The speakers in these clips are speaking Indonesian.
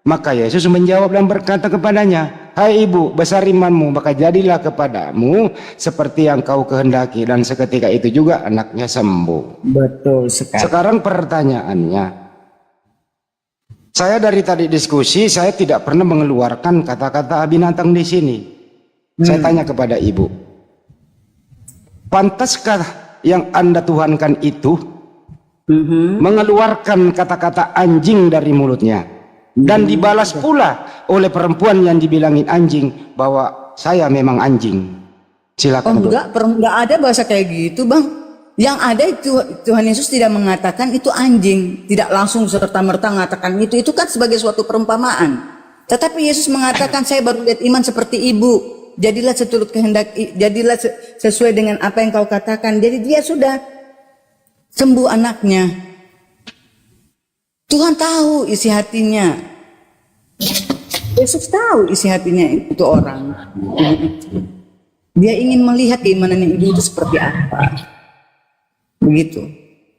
Maka Yesus menjawab dan berkata kepadanya, "Hai ibu, besar imanmu, maka jadilah kepadamu seperti yang kau kehendaki." Dan seketika itu juga anaknya sembuh. Betul sekali. Sekarang pertanyaannya, saya dari tadi diskusi, saya tidak pernah mengeluarkan kata-kata binatang di sini. Saya tanya kepada ibu, pantaskah yang Anda tuhankan itu mengeluarkan kata-kata anjing dari mulutnya? Dan dibalas pula oleh perempuan yang dibilangin anjing bahwa saya memang anjing. Silakan. Enggak ada bahasa kayak gitu, Bang. Yang ada itu Tuhan Yesus tidak mengatakan itu anjing, tidak langsung serta-merta mengatakan itu. Itu kan sebagai suatu perumpamaan. Tetapi Yesus mengatakan, saya baru lihat iman seperti ibu. Jadilah seturut kehendak, jadilah sesuai dengan apa yang kau katakan. Jadi dia sudah sembuh anaknya. Tuhan tahu isi hatinya. Yesus tahu isi hatinya itu orang. Dia ingin melihat keimanan ibu itu seperti apa. Begitu.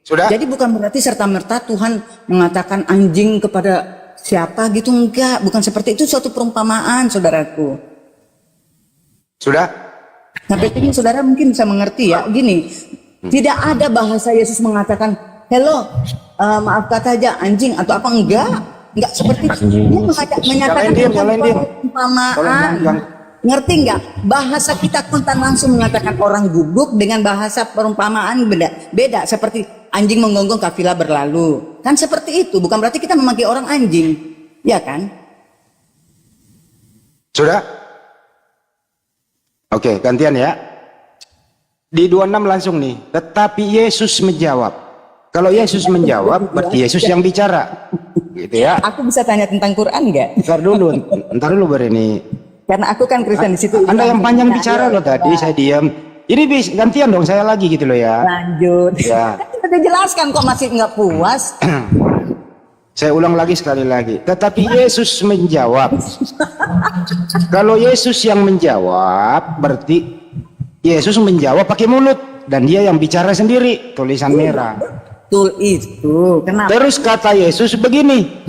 Sudah? Jadi bukan berarti serta-merta Tuhan mengatakan anjing kepada siapa gitu, enggak. Bukan seperti itu, suatu perumpamaan, saudaraku. Sudah? Sampai ini saudara mungkin bisa mengerti ya. Gini, tidak ada bahasa Yesus mengatakan, hello, maaf kata aja anjing atau apa, enggak seperti itu. Dia menyatakan perumpamaan. Ngerti enggak? Bahasa kita kontan langsung mengatakan orang gugup dengan bahasa perumpamaan beda. Seperti anjing menggonggong kafilah berlalu. Kan seperti itu, bukan berarti kita memakai orang anjing. Ya kan? Sudah? Oke, gantian ya. Di 26 langsung nih. Tetapi Yesus menjawab. Kalau Yesus menjawab, berarti Yesus yang bicara. Gitu ya. Aku bisa tanya tentang Quran enggak? Ntar dulu ini. Karena aku kan Kristen di situ. Anda yang panjang bicara loh tadi, saya diam. Ini gantian dong, saya lagi gitu loh ya. Lanjut. Ya. Kan kita udah jelaskan kok masih nggak puas. Saya ulang lagi sekali lagi. Tetapi Yesus menjawab. Kalau Yesus yang menjawab, berarti Yesus menjawab pakai mulut dan dia yang bicara sendiri, tulisan merah. Betul itu. Kenapa? Terus kata Yesus begini.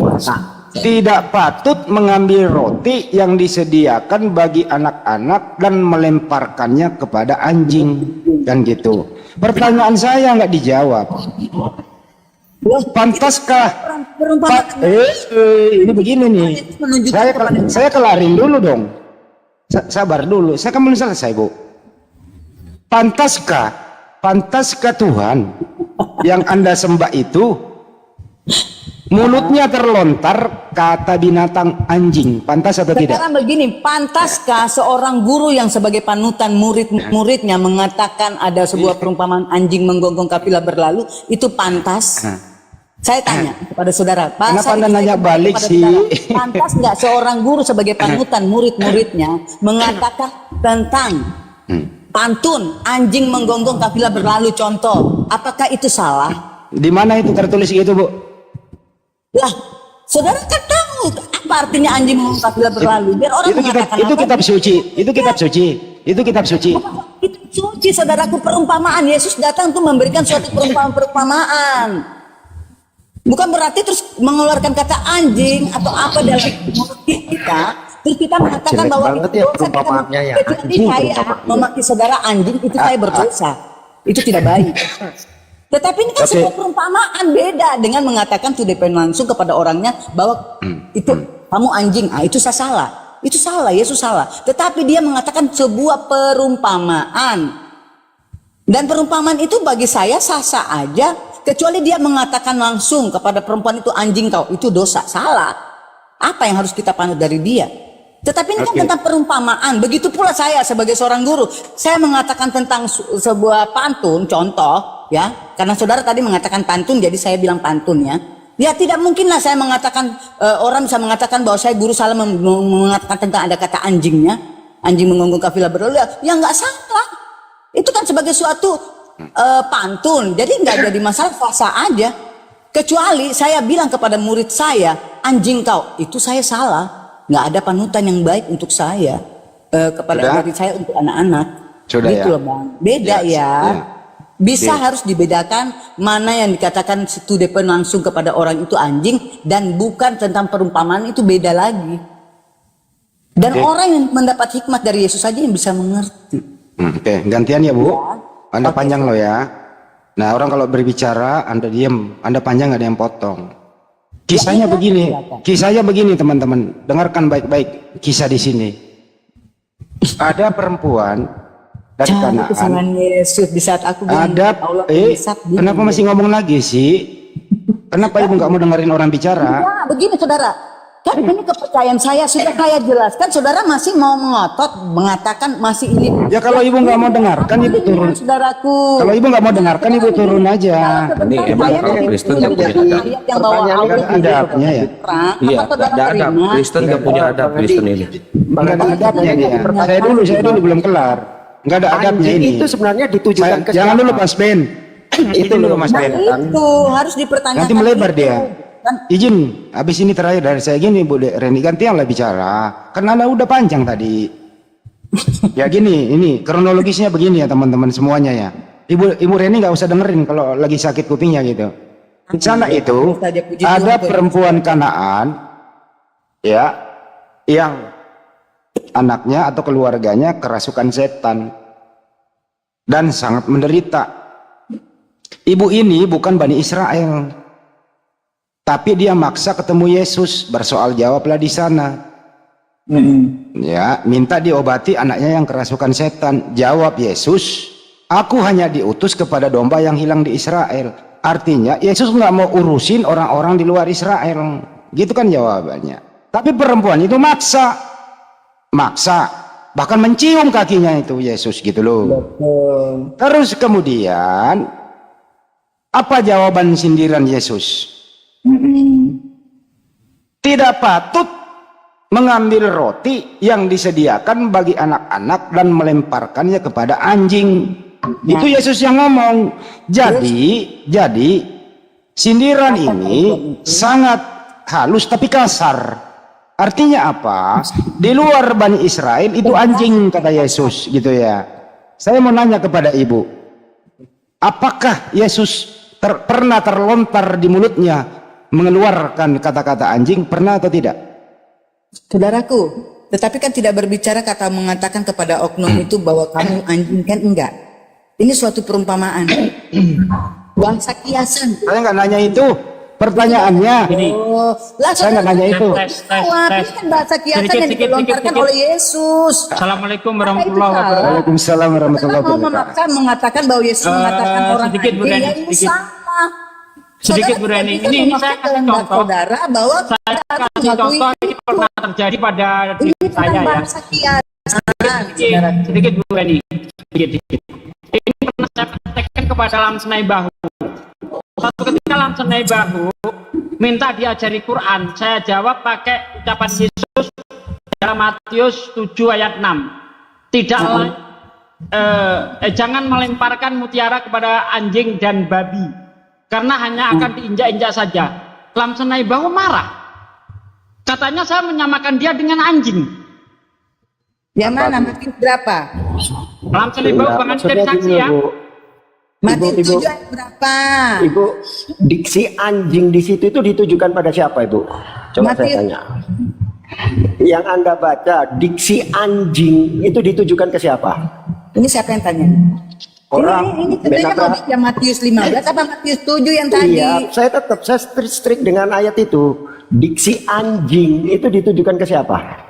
Tidak patut mengambil roti yang disediakan bagi anak-anak dan melemparkannya kepada anjing, kan gitu. Pertanyaan saya nggak dijawab. Pantaskah? Ini begini nih. Saya kelarin dulu dong. Sabar dulu. Saya kan belum selesai, Bu. Pantaskah Tuhan yang Anda sembah itu mulutnya terlontar kata binatang anjing? Pantas atau tidak? Sekarang begini, pantaskah seorang guru yang sebagai panutan murid-muridnya mengatakan ada sebuah perumpamaan anjing menggonggong kafilah berlalu, itu pantas? Saya tanya kepada saudara, kenapa Anda nanya balik sih? Pantas nggak seorang guru sebagai panutan murid-muridnya mengatakan tentang pantun anjing menggonggong kafilah berlalu, contoh? Apakah itu salah? Di mana itu tertulis gitu, Bu? Lah, saudara kan tahu apa artinya anjing menggonggong kafilah berlalu. Biar orang mengatakan itu kitab suci. Itu kitab suci. Itu kitab suci. Itu suci, saudaraku, perumpamaan. Yesus datang untuk memberikan suatu perumpamaan. Bukan berarti terus mengeluarkan kata anjing atau apa dalam mulut kita. Terus kita mengatakan bahwa itu dosa. Kecuali saya memaki saudara anjing, itu saya berdosa. Itu tidak baik. Tetapi ini kan sebuah perumpamaan, beda dengan mengatakan to the point langsung kepada orangnya bahwa itu kamu anjing. Itu saya salah. Itu salah, Yesus salah. Tetapi dia mengatakan sebuah perumpamaan. Dan perumpamaan itu bagi saya sah-sah aja. Kecuali dia mengatakan langsung kepada perempuan itu anjing kau, itu dosa, salah. Apa yang harus kita panut dari dia? Tetapi ini kan tentang perumpamaan. Begitu pula saya sebagai seorang guru, saya mengatakan tentang sebuah pantun, contoh, ya. Karena saudara tadi mengatakan pantun, jadi saya bilang pantun ya. Ya tidak mungkinlah saya mengatakan, orang bisa mengatakan bahwa saya guru salah mengatakan tentang ada kata anjingnya, anjing menggonggong kafilah berlalu. Ya nggak salah. Itu kan sebagai suatu pantun, jadi nggak jadi masalah, sah aja. Kecuali saya bilang kepada murid saya anjing kau, itu saya salah. Nggak ada panutan yang baik untuk saya kepada murid saya, untuk anak-anak. Gitu loh, Bang. Beda ya. Bisa harus dibedakan mana yang dikatakan to the point langsung kepada orang itu anjing dan bukan tentang perumpamaan, itu beda lagi. Dan orang yang mendapat hikmat dari Yesus saja yang bisa mengerti. Oke, gantian ya Bu. Anda panjang loh ya. Nah, orang kalau berbicara Anda diam, Anda panjang, nggak ada yang potong. Kisahnya begini, kisahnya begini teman-teman. Dengarkan baik-baik kisah di sini. Ada perempuan dari Cari Kanaan. kesalahan Yesus di saat aku bilang, Ada, kenapa masih ngomong lagi sih? Kenapa ibu nggak mau dengerin orang bicara? Ya, begini saudara, kan ini kepercayaan saya sudah saya jelaskan, saudara masih mau mengotot mengatakan masih ini. Ya kalau ibu nggak mau dengarkan, ibu turun. Saudaraku. Kalau ibu nggak mau dengarkan, ibu turun aja. Ini emang Kristen nggak punya adab. Ayat yang bawa Nggak Allah ada adabnya ya. Iya, nggak ada adab. Kristen nggak punya adab, Kristen ini. Nggak ada adabnya dia. Saya dulu belum kelar. Nggak ada adabnya Anjing ini. itu sebenarnya ditujukan ke Jangan siapa? dulu Mas Ben. Itu dulu loh, Mas Ben. Itu harus dipertanyakan. Nanti melebar itu. dia. Kan Izin, habis ini terakhir dari saya gini Bu Reni, gantianlah bicara. Karena Anda udah panjang tadi. Ya gini, ini kronologisnya begini ya teman-teman semuanya ya. Ibu Reni nggak usah dengerin kalau lagi sakit kupingnya gitu. Di sana itu ada perempuan Kanaan ya yang anaknya atau keluarganya kerasukan setan dan sangat menderita. Ibu ini bukan Bani Israel, tapi dia maksa ketemu Yesus, bersoal jawablah di sana. Ya, minta diobati anaknya yang kerasukan setan. Jawab Yesus, aku hanya diutus kepada domba yang hilang di Israel. Artinya Yesus nggak mau urusin orang-orang di luar Israel. Gitu kan jawabannya. Tapi perempuan itu maksa, bahkan mencium kakinya itu Yesus gitu loh. Terus kemudian apa jawaban sindiran Yesus? Tidak patut mengambil roti yang disediakan bagi anak-anak dan melemparkannya kepada anjing. Itu Yesus yang ngomong. Jadi sindiran ini sangat halus tapi kasar. Artinya apa? Di luar Bani Israel itu anjing kata Yesus gitu ya. Saya mau nanya kepada ibu, apakah Yesus pernah terlontar di mulutnya mengeluarkan kata-kata anjing, pernah atau tidak? Saudaraku, tetapi kan tidak berbicara kata mengatakan kepada oknum itu bahwa kamu anjing, kan enggak. Ini suatu perumpamaan. Bangsa kiasan. Saya nggak nanya itu. Pertanyaannya, Oh, lah saya nggak nanya itu. Ini kan bahasa kiasan yang dilontarkan oleh Yesus. Assalamualaikum warahmatullahi wabarakatuh. Waalaikumsalam warahmatullahi Saudara mau wabarakatuh. memaksa mengatakan bahwa Yesus mengatakan orang sedikit, Bu anjing, Reni, ya ini sedikit. salah. Sedikit, Saudara Bu Reni. tidak bisa Ini memaksa saya kasih kehendak contoh. saudara bahwa Saya kita harus kasih mengakui contoh, ini pernah terjadi pada ini diri bukan saya ya. bahasa kiasan. Saudara. Sedikit Bu Reni, sedikit. Ini pernah saya praktekkan kepada Lamsenai Bahu. Suatu ketika Lamsenai Bahu minta diajari Quran, saya jawab pakai ucapan Yesus dalam Matius 7 ayat 6. Tidaklah jangan melemparkan mutiara kepada anjing dan babi, karena hanya akan diinjak-injak saja. Lamsenai Bahu marah. Katanya saya menyamakan dia dengan anjing. Yang mana? Matius berapa? Lamsenai Bahu banget jadi saksi ya. Matius Ibu. 7 ayat berapa? Ibu, diksi anjing di situ itu ditujukan pada siapa, Ibu? Coba Matius. saya tanya. Yang Anda baca, diksi anjing itu ditujukan ke siapa? Ini siapa yang tanya? Orang. Ini tentunya mau baca Matius 15 apa Matius 7 yang tadi? Iya, saya strict dengan ayat itu. Diksi anjing itu ditujukan ke siapa?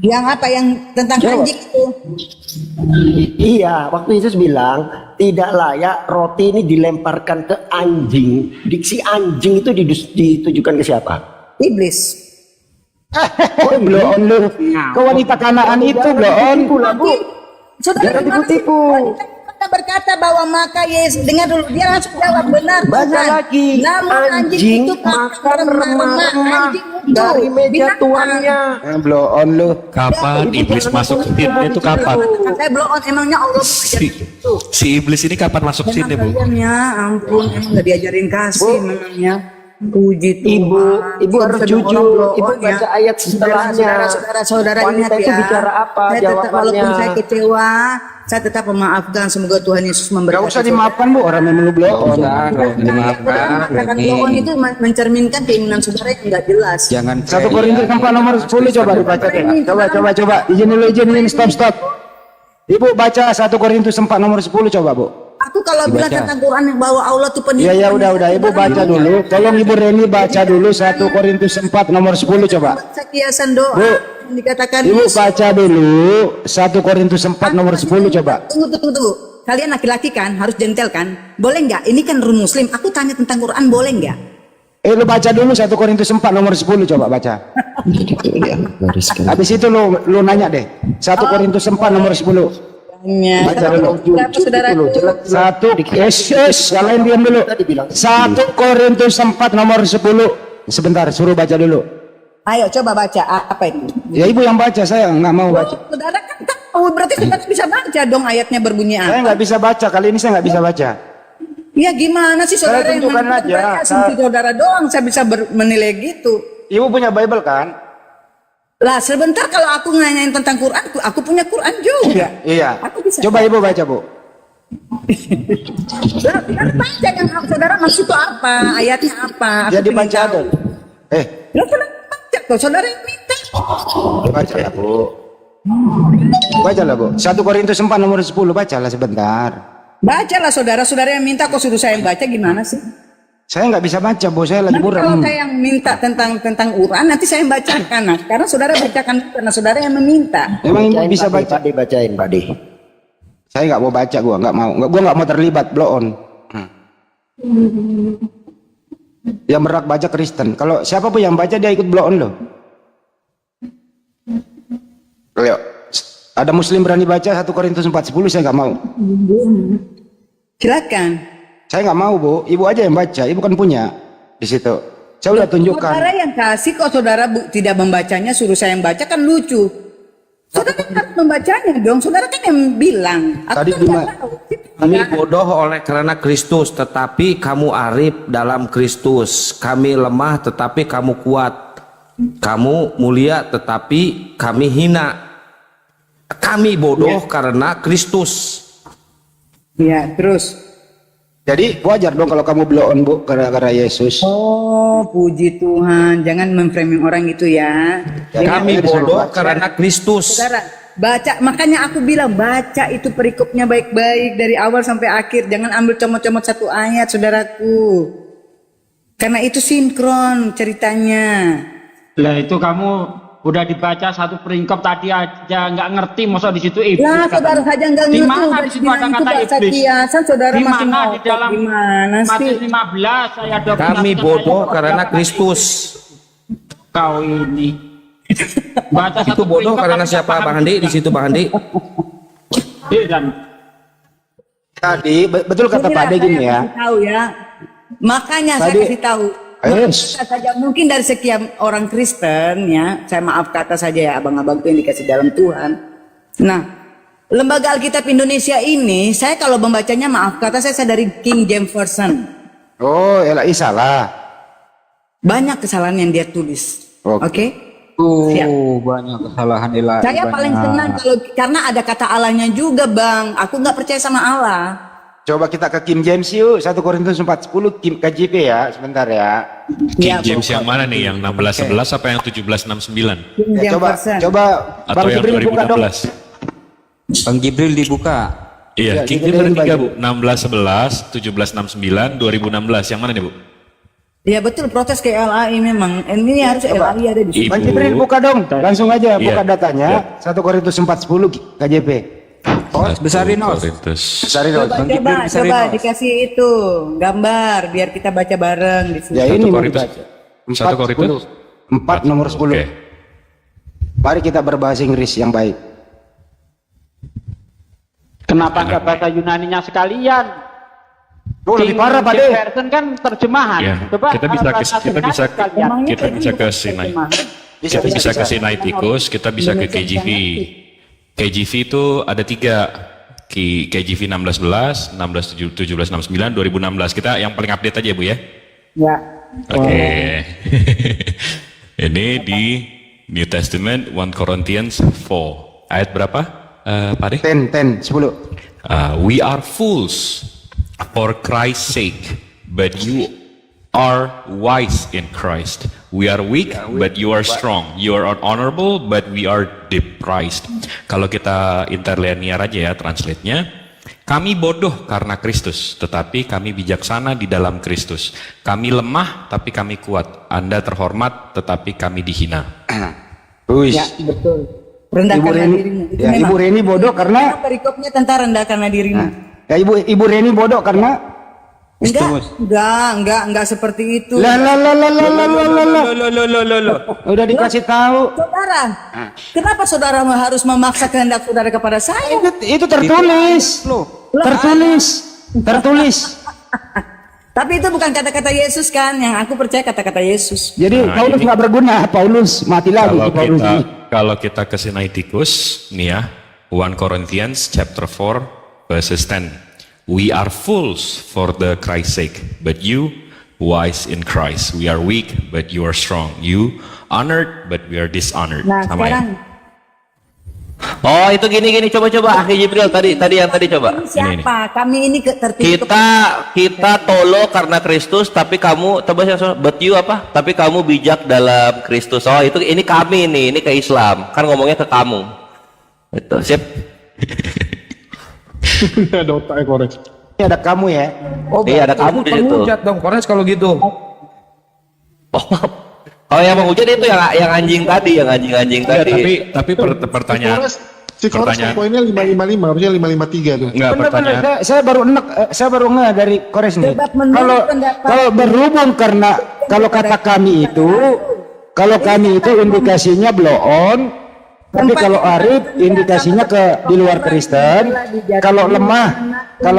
Yang apa? Yang tentang Jawab. anjing itu? Iya, waktu Yesus bilang tidak layak roti ini dilemparkan ke anjing. Diksi anjing itu ditujukan ke siapa? Iblis. Bloon lu. Ke wanita Kanaan itu bloon. Saudara Jangan tipu-tipu. kita berkata bahwa maka Yesus, dengar dulu, dia langsung jawab benar. Baca Tuhan. lagi. Namun Anjing itu makan remah-remah dari meja tuannya. Bloon lu. Kapan iblis masuk sini itu kapan? Saya blow on, emangnya Allah mengajarin itu. Si iblis ini kapan masuk sini, Bu? Emang kalian ya ampun, emang gak diajarin kasih memangnya. Puji Tuhan. Ibu harus Sedang jujur. orang blow Ibu on ya. baca ayat setelahnya. Saudara ingat Wanita itu ya. bicara apa Saya tetap, jawabannya? walaupun saya kecewa, saya tetap memaafkan. Semoga Tuhan Yesus Gak memberkati. usah dimaafkan bu, orang yang blow on. Nggak usah dimaafkan. Katakan Ini. blow on itu mencerminkan keinginan saudara yang nggak jelas. Jangan 1 Korintus 4 nomor 10 coba dibaca deh. Coba. Izin, stop. Ibu baca 1 Korintus 4 nomor 10 coba bu. Aku kalau bilang tentang Quran yang bahwa Allah itu penipu. Ya udah ibu baca dulu. Tolong ibu Reni baca dulu 1 Korintus 4 nomor 10 coba. Kiasan doa Bu, yang dikatakan Ibu Yesus. baca dulu 1 Korintus 4 nomor 10 coba. Tunggu. Kalian laki-laki kan harus gentle kan? Boleh nggak? Ini kan room muslim. Aku tanya tentang Quran, boleh nggak? Lu baca dulu 1 Korintus 4 nomor 10 coba baca. Habis itu lu nanya deh. 1 Korintus 4 nomor 10. Baca dulu. Berapa saudara? Satu, kalian diam dulu. 1 Korintus 4 nomor 10. Sebentar, suruh baca dulu. Ayo coba baca apa itu? Ya ibu yang baca, saya nggak mau baca. Saudara kan tahu, berarti saudara bisa baca dong ayatnya berbunyi Saya apa? nggak bisa baca, kali ini saya nggak bisa baca. Ya gimana sih saudara yang tunjukkan aja. menilai asumsi saudara doang saya bisa menilai gitu. Ibu punya Bible kan? Lah sebentar kalau aku nanyain tentang Quran, aku punya Quran juga. Iya. Aku bisa. Coba ibu baca bu. Saudara baca yang saudara maksud itu apa? Ayatnya apa? Aku Jadi pengen baca tahu. dong. Lah saudara baca kok, saudara yang minta. Baca lah bu. Baca lah bu. 1 Korintus 4 nomor 10 baca lah sebentar. Bacalah saudara-saudara yang minta kok suruh saya yang baca gimana sih? Saya nggak bisa baca bu, saya lagi Nanti kalau buram. saya yang minta tentang Quran nanti saya yang bacakan. Nah, sekarang saudara bacakan karena saudara yang meminta. Emang ibu bisa baca? Pak De, bacain Pak De. Saya nggak mau baca, gua nggak mau terlibat blow on. Yang berhak baca Kristen. Kalau siapa pun yang baca dia ikut blow on loh. Ayo, ada Muslim berani baca 1 Korintus 4:10, saya nggak mau. Silakan. Saya nggak mau bu, ibu aja yang baca, ibu kan punya di situ. Saya udah tunjukkan. Saudara yang kasih kok saudara tidak membacanya suruh saya yang baca kan lucu. Saudara harus membacanya dong. Saudara kan yang bilang. Aku Tadi kan cuma- nggak tahu. Kami bodoh oleh karena Kristus, tetapi kamu arif dalam Kristus. Kami lemah, tetapi kamu kuat. Kamu mulia, tetapi kami hina. Kami bodoh karena Kristus. Ya terus. Jadi wajar dong kalau kamu blow on bu, gara-gara Yesus. Oh puji Tuhan. Jangan memframing orang itu ya. Kami bodoh karena Kristus. Saudara baca, makanya aku bilang baca itu perikopnya baik-baik dari awal sampai akhir. Jangan ambil comot-comot satu ayat saudaraku. Karena itu sinkron ceritanya. Lah itu kamu udah dibaca satu peringkop tadi aja nggak ngerti, masa di situ iblis. Lah saudara katanya. saja nggak Di ngerti. mana udah di situ ada bilang itu kata bahasa iblis? kiasan, saudara Di masih mana di ngotot. dalam Gimana sih? Matius 15 ayat 12? Kami bodoh karena Kristus. Kau ini. Baca Itu satu bodoh peringkop karena tapi siapa nggak paham Bang Andi juga. di situ Bang Andi? Iya, dan Tadi betul kata Inilah Pak De gini saya ya. kasih tahu ya. Makanya saya Tadi- kasih tahu. Yes. Bisa saja mungkin dari sekian orang Kristen ya, saya maaf kata saja ya abang-abang itu yang dikasih dalam Tuhan. Nah, Lembaga Alkitab Indonesia ini, saya kalau membacanya maaf kata saya dari King James Version. Oh, elah salah. Banyak kesalahan yang dia tulis. Oke. Oke? Siap. Banyak kesalahan ilahi. Saya paling senang kalau karena ada kata Allahnya juga, Bang. Aku nggak percaya sama Allah. Coba kita ke King James yuk, 1 Korintus 4:10 KJP ya, sebentar ya. Ya, King James pokok- yang mana nih? Yang 16:11 apa yang 17:69? King Ya, James coba Version. coba Atau Bang yang Jibril buka dong. 2016? Bang Jibril dibuka. Iya, Ya, King kita James ada dari 3 baju. bu, 16:11, 17:69, 2016. Yang mana nih bu? Ya betul, protes ke LAI memang. Ini harus LAI ada di sini. Bang Ibu. Jibril buka dong, langsung aja buka Iya, datanya. iya. 1 Korintus 4:10 KJP. besarin, Os. Korintus. Cari dong. Coba, Bang Jibril coba, bisa coba renos. dikasih itu gambar biar kita baca bareng di sini. Ya ini mau Korintus. dibaca. 1 Korintus 4 nomor 10. Oke. Mari kita berbahasa Inggris yang baik. Kenapa nggak bahasa Yunaninya sekalian? Oh, lebih King parah Pak De. James Version kan terjemahan. Ya, Coba kita bisa bahasa kita Yunani bisa sekalian. kita bisa ke Sinai. Kita bisa ke Sinai Tikus, kita bisa ke KJV. KJV itu ada 3. KJV 16:11, 17:69, 2016. Kita yang paling update aja Bu ya. Ya. Oke. Ini di New Testament 1 Corinthians 4. Ayat berapa? Pak Ade? 10, 10. We are fools for Christ's sake, but you are wise in Christ. We are weak, but you are strong. You are honorable, but we are deprived. Kalau kita interlinear aja ya translate-nya, kami bodoh karena Kristus, tetapi kami bijaksana di dalam Kristus. Kami lemah, tapi kami kuat. Anda terhormat, tetapi kami dihina. Wih. Ya, betul. Ibu Rendahkanlah Reni, dirimu. Itu ya, memang. Ibu Reni bodoh karena Perikopnya tentang rendahkanlah dirimu. ya Ibu Reni bodoh karena Enggak seperti itu. lah. Udah dikasih tahu. Saudara, kenapa saudara harus memaksa kehendak saudara kepada saya? Itu tertulis. Tertulis. Tapi itu bukan kata-kata Yesus kan? Yang aku percaya kata-kata Yesus. Jadi Nah, Paulus ini- nggak berguna. Paulus mati lagi. Paulus ini. Kalau kita ke Sinaiticus, nih ya, 1 Corinthians chapter 4 verses 10. We are fools for the Christ's sake, but you wise in Christ. We are weak, but you are strong. You honored, but we are dishonored. Nah, Sama ya? sekarang Oh, itu gini coba Akhi Jibril tadi yang tadi coba. ini siapa? Kami ini tertutup. Kita tolo karena Kristus, tapi kamu coba yang but you apa? Tapi kamu bijak dalam Kristus. Oh, itu ini kami nih, ini ke Islam. Kan ngomongnya ke kamu. Itu, sip. Ini ada kamu ya. Iya, ada kamu di situ. Penghujat dong, Kores kalau gitu. Oh, yang menghujat itu yang anjing tadi, yang anjing Enggak, tadi. tapi pertanyaan Si Kores pertanyaan poinnya 555, harusnya 553 tuh. enggak pertanyaan. Saya baru enak dari Kores nih. Sebab menurut Kalau pendapat- kalau berhubung karena kalau kata kami itu indikasinya blow on. Tapi kalau Arif indikasinya ke di luar Kristen. Kalau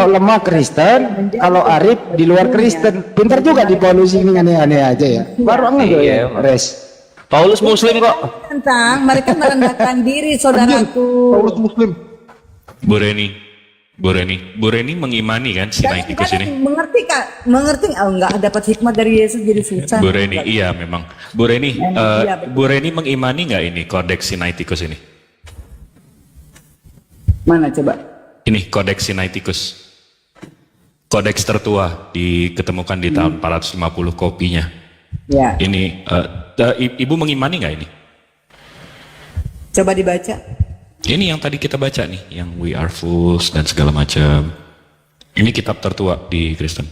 lemah Kristen, kalau Arif di luar Kristen. Pintar juga di Paulus ini aneh-aneh aja ya. Baru enggak ya, Res. Paulus Muslim kok. Tentang mereka merendahkan diri, saudaraku. Paulus Muslim. Bu Reni mengimani kan Sinaiticus ini? Mengerti kak? Mengerti? Oh, enggak dapat hikmat dari Yesus jadi susah. Bu Reni, iya memang. Bu Reni, Iya, betul. Bu Reni mengimani nggak ini Kodeks Sinaiticus ini? Mana coba? Ini Kodeks Sinaiticus. Kodeks tertua diketemukan di tahun 450 kopinya. Ya, Ini, Ibu mengimani nggak ini? coba dibaca. Ini yang tadi kita baca nih, yang we are fools dan segala macam. Ini kitab tertua di Kristen.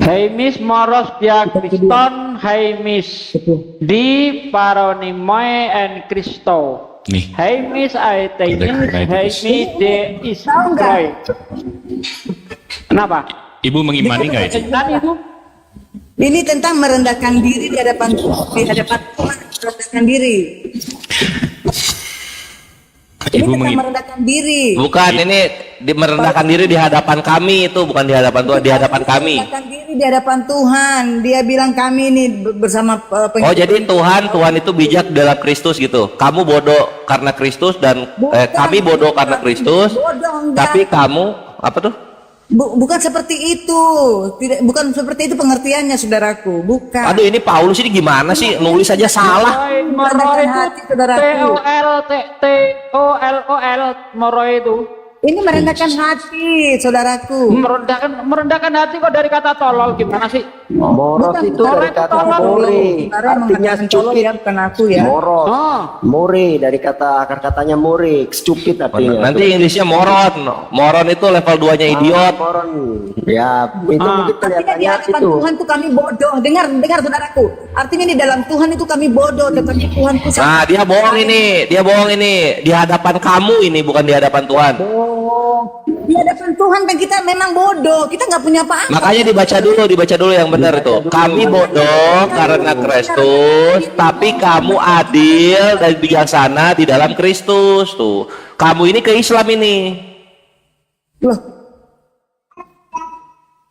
Heimis moros dia Kriston, heimis di paronimoe en Kristo. Nih, Heimis aetenis, Kodeks heimis de iskroi. Kenapa? Ibu mengimani nggak ini? Kan itu? Ini tentang merendahkan diri di hadapan Tuhan, merendahkan diri. Ini Ibu tentang merendahkan diri. Bukan, ini merendahkan diri di hadapan kami itu, bukan di hadapan Tuhan, di hadapan kami. Merendahkan diri di hadapan Tuhan. Dia bilang kami ini bersama Oh, jadi Tuhan itu bijak dalam Kristus gitu. Kamu bodoh karena Kristus dan kami bodoh karena Kristus. Bodoh, enggak. Tapi kamu apa tuh? Bukan seperti itu. Bukan seperti itu pengertiannya, saudaraku. Bukan. Aduh, ini Paulus ini gimana sih? Nulis aja salah. Moro Merendahkan itu hati, saudaraku. T-O-L, moro itu. Ini merendahkan hati, saudaraku. Merendahkan hati kok dari kata tolol gimana sih? Moros Bukan, itu dari kata tolong. more, Saudara artinya mengatakan tolong stupid. ya, bukan aku ya. Moros, Oh. more dari kata akar katanya more, stupid artinya. Nanti Inggrisnya moron. Moron itu level 2-nya idiot. Moron. Ya, itu mungkin Artinya di kelihatannya hadapan itu. Tuhan tuh kami bodoh. Dengar saudaraku. Artinya di dalam Tuhan itu kami bodoh. Tetapi Tuhan itu Nah, dia bohong ini. Di hadapan kamu ini, bukan di hadapan Tuhan. di hadapan Tuhan kan kita memang bodoh. Kita nggak punya apa-apa. Makanya dibaca dulu yang benar itu. Kami bodoh karena Kristus, tapi kamu adil dan bijaksana di dalam Kristus tuh. Kamu ini ke Islam ini. Loh,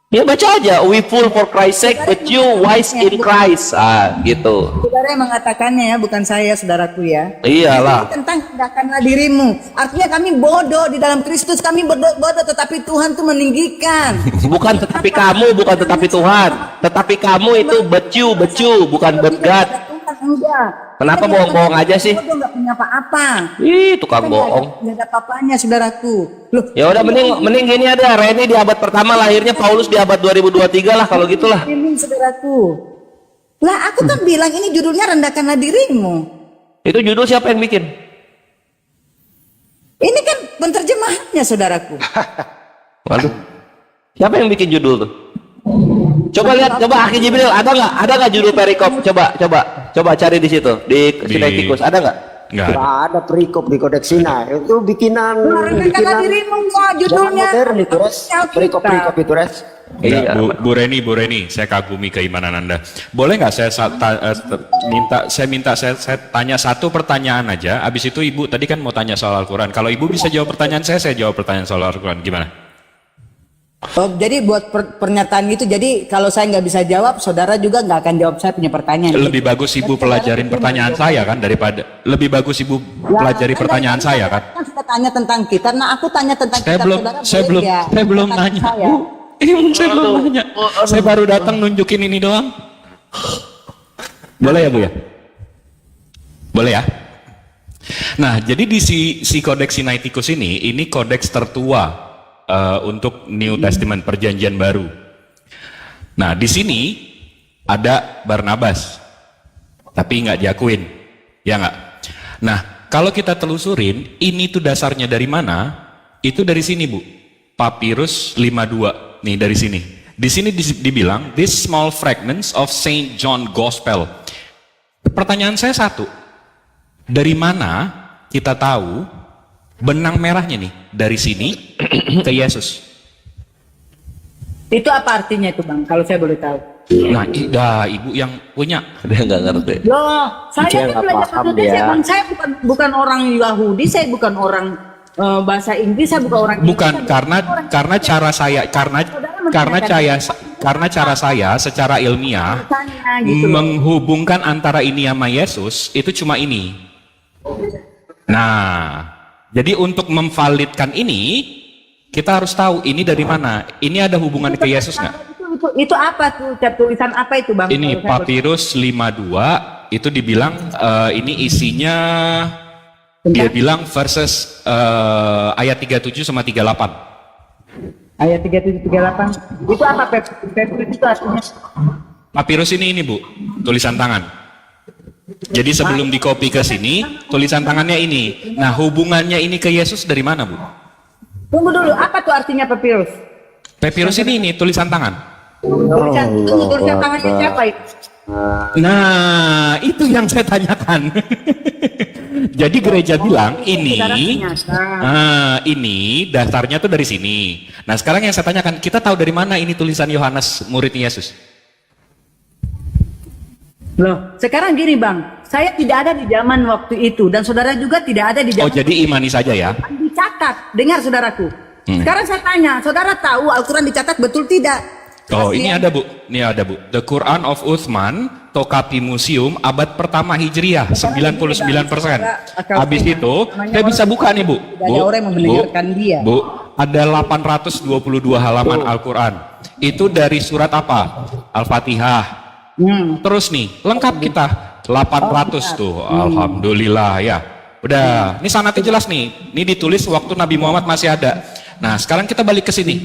Ya baca aja, we fool for Christ's sake, but you wise in Christ. Gitu. Saudara yang mengatakannya ya, bukan saya, saudaraku ya. Iyalah. Ini tentang rendahkanlah dirimu. Artinya kami bodoh di dalam Kristus, kami bodoh, tetapi Tuhan tuh meninggikan. Bukan tetapi kamu, bukan tetapi Tuhan. Tetapi kamu itu but you, bukan but God. Tuhan enggak. Kenapa Kita bohong-bohong aja sih? Bodoh nggak punya apa-apa. Ih, tukang bohong. Nggak ada apa-apanya, saudaraku. Loh, Ya udah mending gini ada, Reni di abad pertama lahirnya, Paulus di abad 2023 lah kalau gitulah. ini saudaraku. Lah aku kan bilang ini judulnya rendahkanlah dirimu. Itu judul siapa yang bikin? Ini kan penterjemahannya, saudaraku. Waduh. Siapa yang bikin judul tuh? Coba lihat, coba Akhi Jibril, ada nggak judul perikop? Coba cari di situ, di Sinaiticus, ada nggak? Nggak ada. Nggak ada perikop di Kodeks Sinai. Itu bikinan Rendahkanlah dirimu kok judulnya. modern itu, Res. Perikop itu, Res. Enggak, Iya. Bu Reni, saya kagumi keimanan Anda. Boleh nggak saya tanya satu pertanyaan aja. Abis itu Ibu tadi kan mau tanya soal Al-Quran. Kalau Ibu bisa jawab pertanyaan saya jawab pertanyaan soal Al-Quran. Gimana? Oh, jadi buat pernyataan itu, jadi kalau saya nggak bisa jawab, saudara juga nggak akan jawab saya punya pertanyaan. Lebih bagus Ibu pelajarin pertanyaan saya kan daripada lebih bagus Ibu pelajari pertanyaan saya kan. Kan sudah tanya tentang kita, nah aku tanya tentang Saya kita, belum saudara saya boleh belum nggak saya belum tentang nanya. saya? Saya belum nanya. Saya baru datang nunjukin ini doang. Boleh ya Bu ya? Boleh ya? Nah, jadi di si Kodeks Sinaiticus ini kodeks tertua untuk New Testament Perjanjian Baru. Nah, di sini ada Barnabas, tapi nggak diakuin, ya nggak? Nah, kalau kita telusurin, ini tuh dasarnya dari mana? Itu dari sini Bu, Papyrus 52, nih dari sini. Di sini dibilang, this small fragments of Saint John Gospel. Pertanyaan saya satu, dari mana kita tahu benang merahnya nih dari sini ke Yesus? Itu apa artinya itu, Bang? Kalau saya boleh tahu. Nah, Ibu yang punya. Dia nggak ngerti. Loh, saya Dia kan nggak belajar paham Indonesia, dia. Bang. Saya bukan orang Yahudi, saya bukan orang bahasa Inggris, saya bukan orang Bukan Inggris, karena cara saya karena cara saya secara ilmiah gitu loh. menghubungkan antara ini sama Yesus itu cuma ini. Nah, jadi untuk memvalidkan ini kita harus tahu ini dari mana. Ini ada hubungan ke Yesus nggak? Itu apa tuh? Tulisan apa itu, Bang? Ini Kalau saya Papyrus 52 itu dibilang ini isinya dia Bentar. bilang verses ayat 37 sama 38. Ayat 3738. Itu apa, Papyrus itu artinya? Papyrus ini Bu, tulisan tangan. Jadi sebelum dikopi ke sini, tulisan tangannya ini. Nah, hubungannya ini ke Yesus dari mana, Bu? Tunggu dulu, apa tuh artinya papyrus? Papyrus ini tulisan tangan. Tulisan tangannya siapa itu? Nah, itu yang saya tanyakan. Jadi gereja bilang ini dasarnya tuh dari sini. Nah, sekarang yang saya tanyakan, kita tahu dari mana ini tulisan Yohanes murid Yesus? Loh, sekarang gini, Bang, saya tidak ada di zaman waktu itu dan saudara juga tidak ada di Oh, zaman jadi imani saja ya. dicatat. Dengar saudaraku. Sekarang saya tanya, saudara tahu Al-Quran dicatat betul tidak? Oh, ini ada Bu. Ini ada Bu. The Quran of Uthman, Tokapi Museum, abad pertama Hijriah, 99%. Habis itu, saya bisa buka nih Bu. Tidak ada orang yang mendengarkan dia. Bu, ada 822 halaman Al-Quran. Itu dari surat apa? Al-Fatihah. Terus nih, lengkap kita 800 tuh. Alhamdulillah ya. Udah, ini sanatnya jelas nih. Ini ditulis waktu Nabi Muhammad masih ada. Nah, sekarang kita balik ke sini.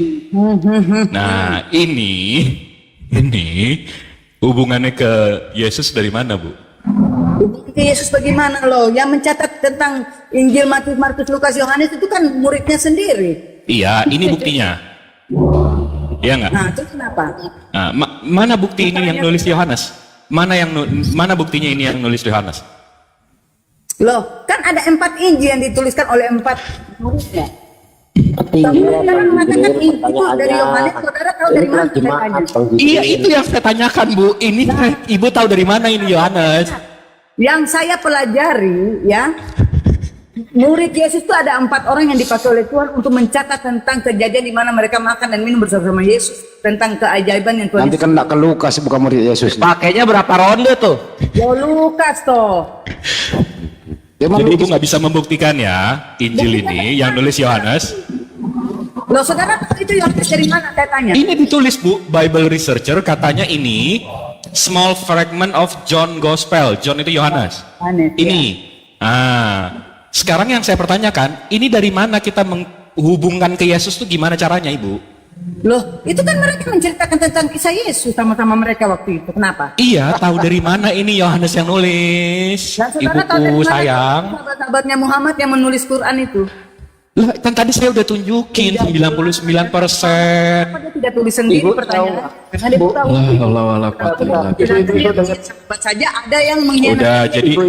Nah, ini hubungannya ke Yesus dari mana, Bu? Ke Yesus bagaimana loh? Yang mencatat tentang Injil Matius, Markus, Lukas, Yohanes itu kan muridnya sendiri. Iya, ini buktinya. Iya nggak? Nah, itu kenapa? Nah, mana bukti ini yang nulis Yohanes? Mana buktinya ini yang nulis Yohanes? Loh, kan ada 4 Injil yang dituliskan oleh 4 muridnya. Iya, Saudara mengatakan itu dari Yohanes, saudara tahu dari mana? Saya tanya. Iya, itu yang saya tanyakan, Bu. Ini Ibu tahu dari mana ini Yohanes? Yang saya pelajari ya, Murid Yesus itu ada 4 orang yang dipakai oleh Tuhan untuk mencatat tentang kejadian di mana mereka makan dan minum bersama Yesus, tentang keajaiban yang Tuhan. Nanti kena ke Lukas bukan murid Yesus. Pakainya berapa ronde tuh? Yo Lukas toh. Emang Jadi ibu Lukas- nggak bisa membuktikan ya Injil ini yang nulis Yohanes. Loh saudara itu Yohanes dari mana saya tanya? Ini ditulis Bu, Bible researcher katanya ini small fragment of John Gospel. John itu Yohanes. Yohanes, Ini. Sekarang yang saya pertanyakan, ini dari mana kita menghubungkan ke Yesus tuh gimana caranya, Ibu? Loh, itu kan mereka menceritakan tentang kisah Yesus sama-sama mereka waktu itu. Kenapa? Iya, tahu dari mana ini Yohanes yang nulis? Dan saudara tahu dari Ibuku mana sayang. sahabat-sahabatnya Muhammad yang menulis Quran itu? Lah, kan tadi saya udah tunjukin 99%. Kenapa dia tidak tulis sendiri Ibu pertanyaan? tahu. Karena dia tahu. Cepat saja ada yang mengkhianati. Udah, jadi Ibu,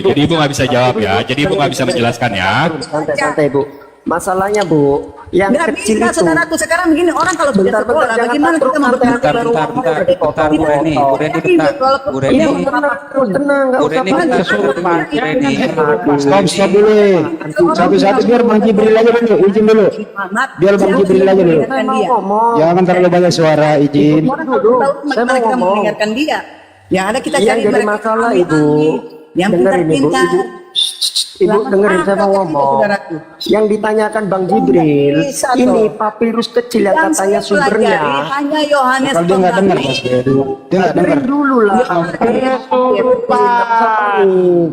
jadi Ibu nggak bisa jawab ya. Jadi Ibu nggak bisa menjelaskan ya. Santai-santai Bu. Masalahnya Bu, yang Nggak kecil bisa itu. saudaraku sekarang begini, orang kalau sudah Bentar, sekolah jangan bagaimana takruk, kita santai, memperbaiki bentar, Bu Reni, Bu Reni bentar. Bu Reni, Iya, tenang, nggak Bu usah Reni panik. kita suruh Pak Reni. Stop dulu. Satu-satu biar Bang Jibril aja dulu, izin dulu. Biar Bang Jibril aja dulu. Saya mau ngomong. Jangan terlalu banyak suara, izin. Orang kalau tahu Saya bagaimana mau kita ngomong. mendengarkan dia. Yang ada kita Yang cari jadi mereka masalah, ahli-ahli, Ibu. yang Dengerin, Ibu. pintar-pintar. Ibu dengerin saya mau Apa ngomong. itu, saudaraku? Yang ditanyakan Bang Jibril, bisa, ini toh. papirus kecil yang Yang katanya saya sumbernya. pelajari hanya Yohanes Kalau dia nggak dengar, Pembaptis. Mas Ben. Dia nggak dengar. Dengerin dulu lah.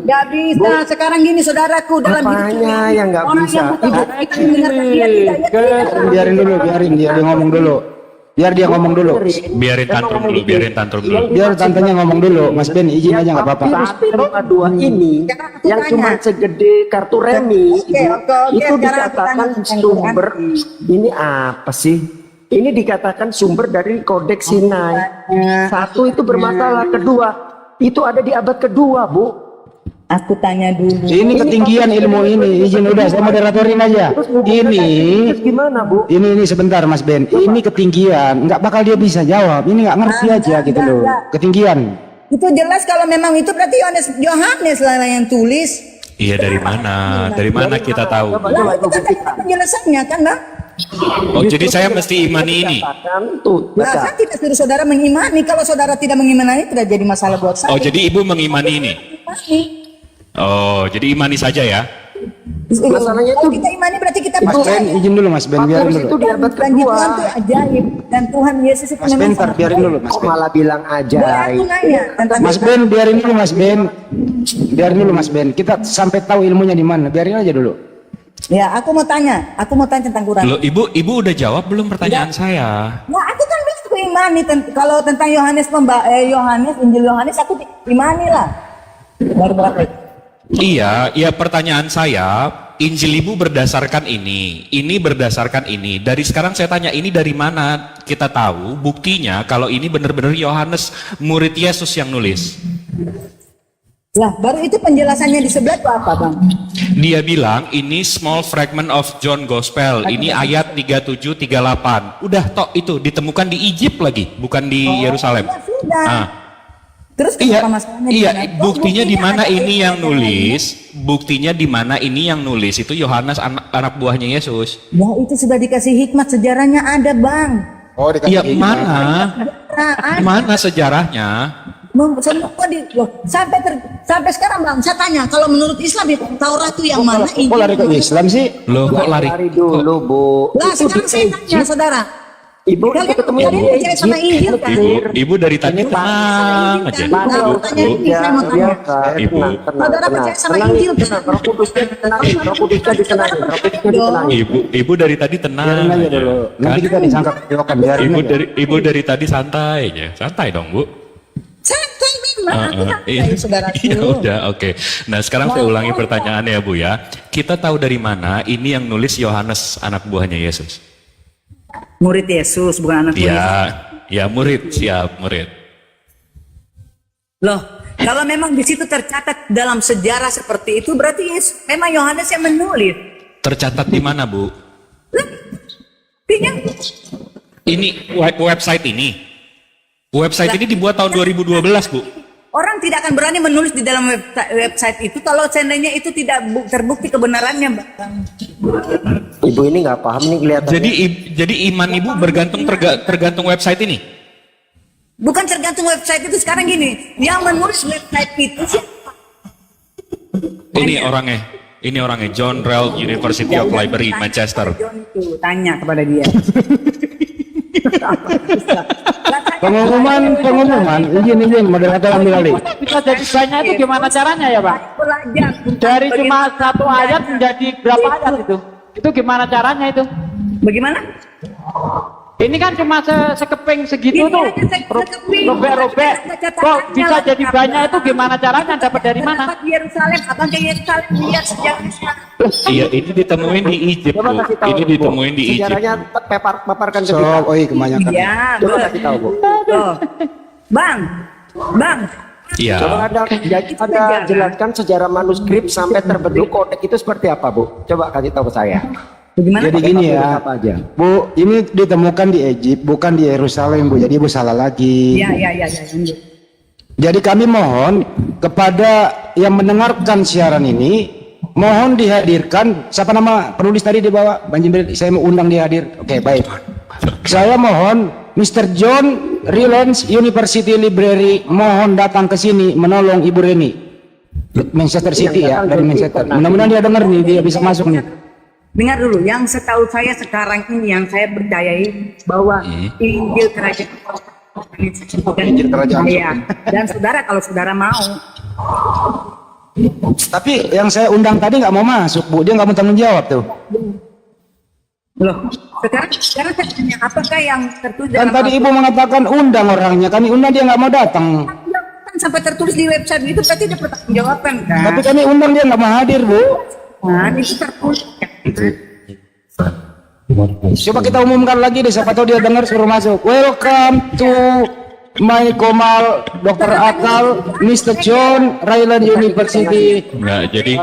Gak bisa sekarang gini saudaraku dalam hidup Apanya ini, yang nggak orang bisa? yang buta Ibu, kita mendengarkan dia tidak. Biarin dulu, biarin dia ngomong dulu. Biar dia ngomong dulu. Biarin tantrum dulu, biarin tantrum dulu. Biar tantenya ngomong dulu. Mas Ben izin aja nggak apa-apa. Papirus P52 ini Sekarang aku yang tanya. cuma segede kartu remi Oke, Ibu, oke, itu sekarang aku dikatakan tanya tentang sumber ini apa sih? Ini dikatakan sumber dari Kodeks Sinai. Satu itu bermasalah, kedua itu ada di abad kedua, Bu. Aku tanya dulu. Ini ketinggian ilmu ini. Izin udah, saya moderatorin aja. Ini Terus gimana, Bu? ini sebentar Mas Ben. Ini ketinggian, nggak bakal dia bisa jawab. Ini nggak ngerti aja gitu loh. Ketinggian. Itu jelas kalau memang itu berarti Yohanes lah yang tulis. Iya, dari mana? Dari mana kita tahu? Coba Itu Ibu kan buktikan. penjelasannya kan, Bang? Oh, jadi saya mesti imani ini. Katakan tuh, Nah, baca. saya tidak suruh saudara mengimani. Kalau saudara tidak mengimani, tidak jadi masalah buat saya. Oh, jadi Ibu mengimani ini. Oh, jadi imani saja ya. Masalahnya Kalau itu- kita imani berarti kita Mas Ben izin dulu Mas Ben, biarin Papirus dulu. itu di abad Janji kedua. Tuhan itu ajaib dan Tuhan Yesus itu Mas Ben, ntar biarin dulu Mas Kok Ben. malah bilang Boleh aku ajaib? nanya tentang Mas Ben, biarin dulu Mas Ben. Biarin dulu Mas Ben. Kita sampai tahu ilmunya di mana. Biarin aja dulu. Ya, aku mau tanya tentang Quran. Loh, Ibu udah jawab belum pertanyaan saya? Nah, aku kan bilang aku imani kalau tentang Yohanes Injil Yohanes aku imani lah. Baru berapa? Iya, ya pertanyaan saya, Injil Ibu berdasarkan ini berdasarkan ini. Dari sekarang saya tanya, ini dari mana kita tahu buktinya kalau ini benar-benar Yohanes murid Yesus yang nulis? Lah, baru itu penjelasannya di sebelah itu apa, Bang? Dia bilang ini small fragment of John Gospel. Ini ayat 37-38. Udah tok itu ditemukan di Egypt lagi, bukan di Yerusalem. Ya sudah. Ah. Terus Iya, kenapa masalahnya di iya. mana? Oh, Buktinya di mana ada ini yang kaitannya. nulis? Buktinya di mana ini yang nulis itu Yohanes anak buahnya Yesus. Ya itu sudah dikasih hikmat, sejarahnya ada, Bang. Oh, Iya, mana? Nah, ada. Mana sejarahnya? Semua sampai sekarang, Bang, saya tanya, kalau menurut Islam itu Taurat itu yang mana? Kok lari ke Islam sih? Loh, kok lari? Lari dulu, Bu. Lah, Itu sekarang di saya tanya, saudara. Ibu Kalian ketemu kalian di percaya sama Injil kan? Ibu dari tadi tenang aja. Nah, tanya ini, saya mau tanya. Ibu. Saudara percaya sama Injil kan? Roh Kudusnya ditenangin, Roh Kudusnya ditenangin, Roh Kudusnya ditenangin. Ibu dari tadi tenang Biarin aja aja. dulu. Nanti Kan? kita disangka keroyokan. Biarin aja. Ibu dari tadi santai aja. Santai dong, Bu. Santai memang, aku Iya. santai, saudaraku. Iya, udah, oke. Nah, sekarang saya ulangi pertanyaannya ya, Bu ya. Kita tahu dari mana ini yang nulis Yohanes anak buahnya Yesus? Murid Yesus, bukan anak murid. Ya, ya murid, siap murid. Loh, kalau memang di situ tercatat dalam sejarah seperti itu, berarti Yesus, memang Yohanes yang menulis. Tercatat di mana, Bu? Buktinya, Ini website ini. Website ini dibuat tahun 2012, Bu. Orang tidak akan berani menulis di dalam website itu kalau seandainya itu tidak terbukti kebenarannya, Mbak. Ibu ini nggak paham nih kelihatan. Jadi iman ibu bergantung tergantung website ini. Bukan tergantung website itu, sekarang gini, yang menulis website itu siapa? Ini orangnya John Rell University of Library Manchester. John itu tanya kepada dia. Pengumuman, izin moderator ambil alih. Bisa jadi banyak itu gimana caranya ya, Pak? Belajar. Dari cuma satu ayat menjadi berapa ayat itu? Itu gimana caranya itu? Bagaimana? Ini kan cuma sekeping segitu Ini tuh, aja sekeping. robek-robek. Kok bisa jadi banyak itu gimana caranya? Dapat dari mana? Dapat di Yerusalem, abang ke Yerusalem lihat sejarahnya. Iya, ini ditemuin di Egypt, Coba Bu. kasih tahu, Ini Bu. ditemuin di Egypt. Sejarahnya paparkan ke So, kita. kebanyakan. Iya, Coba kasih tahu, Bu. Tuh. Bang. Iya. Coba ada jelaskan sejarah manuskrip sampai terbentuk kodek itu seperti apa, Bu? Coba kasih tahu ke saya. Bagaimana? Jadi gini ya, Apa aja? Bu, ini ditemukan di Egypt, bukan di Yerusalem, Bu. Jadi Ibu salah lagi. Iya. Jadi kami mohon kepada yang mendengarkan siaran ini, mohon dihadirkan. Siapa nama penulis tadi di bawah? Banjir, saya mau undang dia hadir. Oke, baik. Saya mohon Mr. John Reliance University Library mohon datang ke sini menolong Ibu Reni. Manchester City ya, dari Manchester. Mudah-mudahan dia dengar nih, dia bisa masuk nih. Dengar dulu, yang setahu saya sekarang ini yang saya percayai bahwa Injil Kerajaan Injil Kerajaan Iya. Dan saudara kalau saudara mau, Tapi yang saya undang tadi nggak mau masuk, Bu. Dia nggak mau tanggung jawab tuh. loh, sekarang saya tanya apakah yang tertulis Kan dalam tadi Ibu mengatakan undang orangnya, kami undang dia nggak mau datang. kan sampai tertulis di website itu berarti dia pertanggungjawaban kan? Tapi kami undang dia nggak mau hadir, Bu. Nah, itu tertulis. Coba kita umumkan lagi deh, siapa tahu dia dengar suruh masuk. Welcome to my Komal, Dr. Akal, Mr. John, Ryland University. Nah, jadi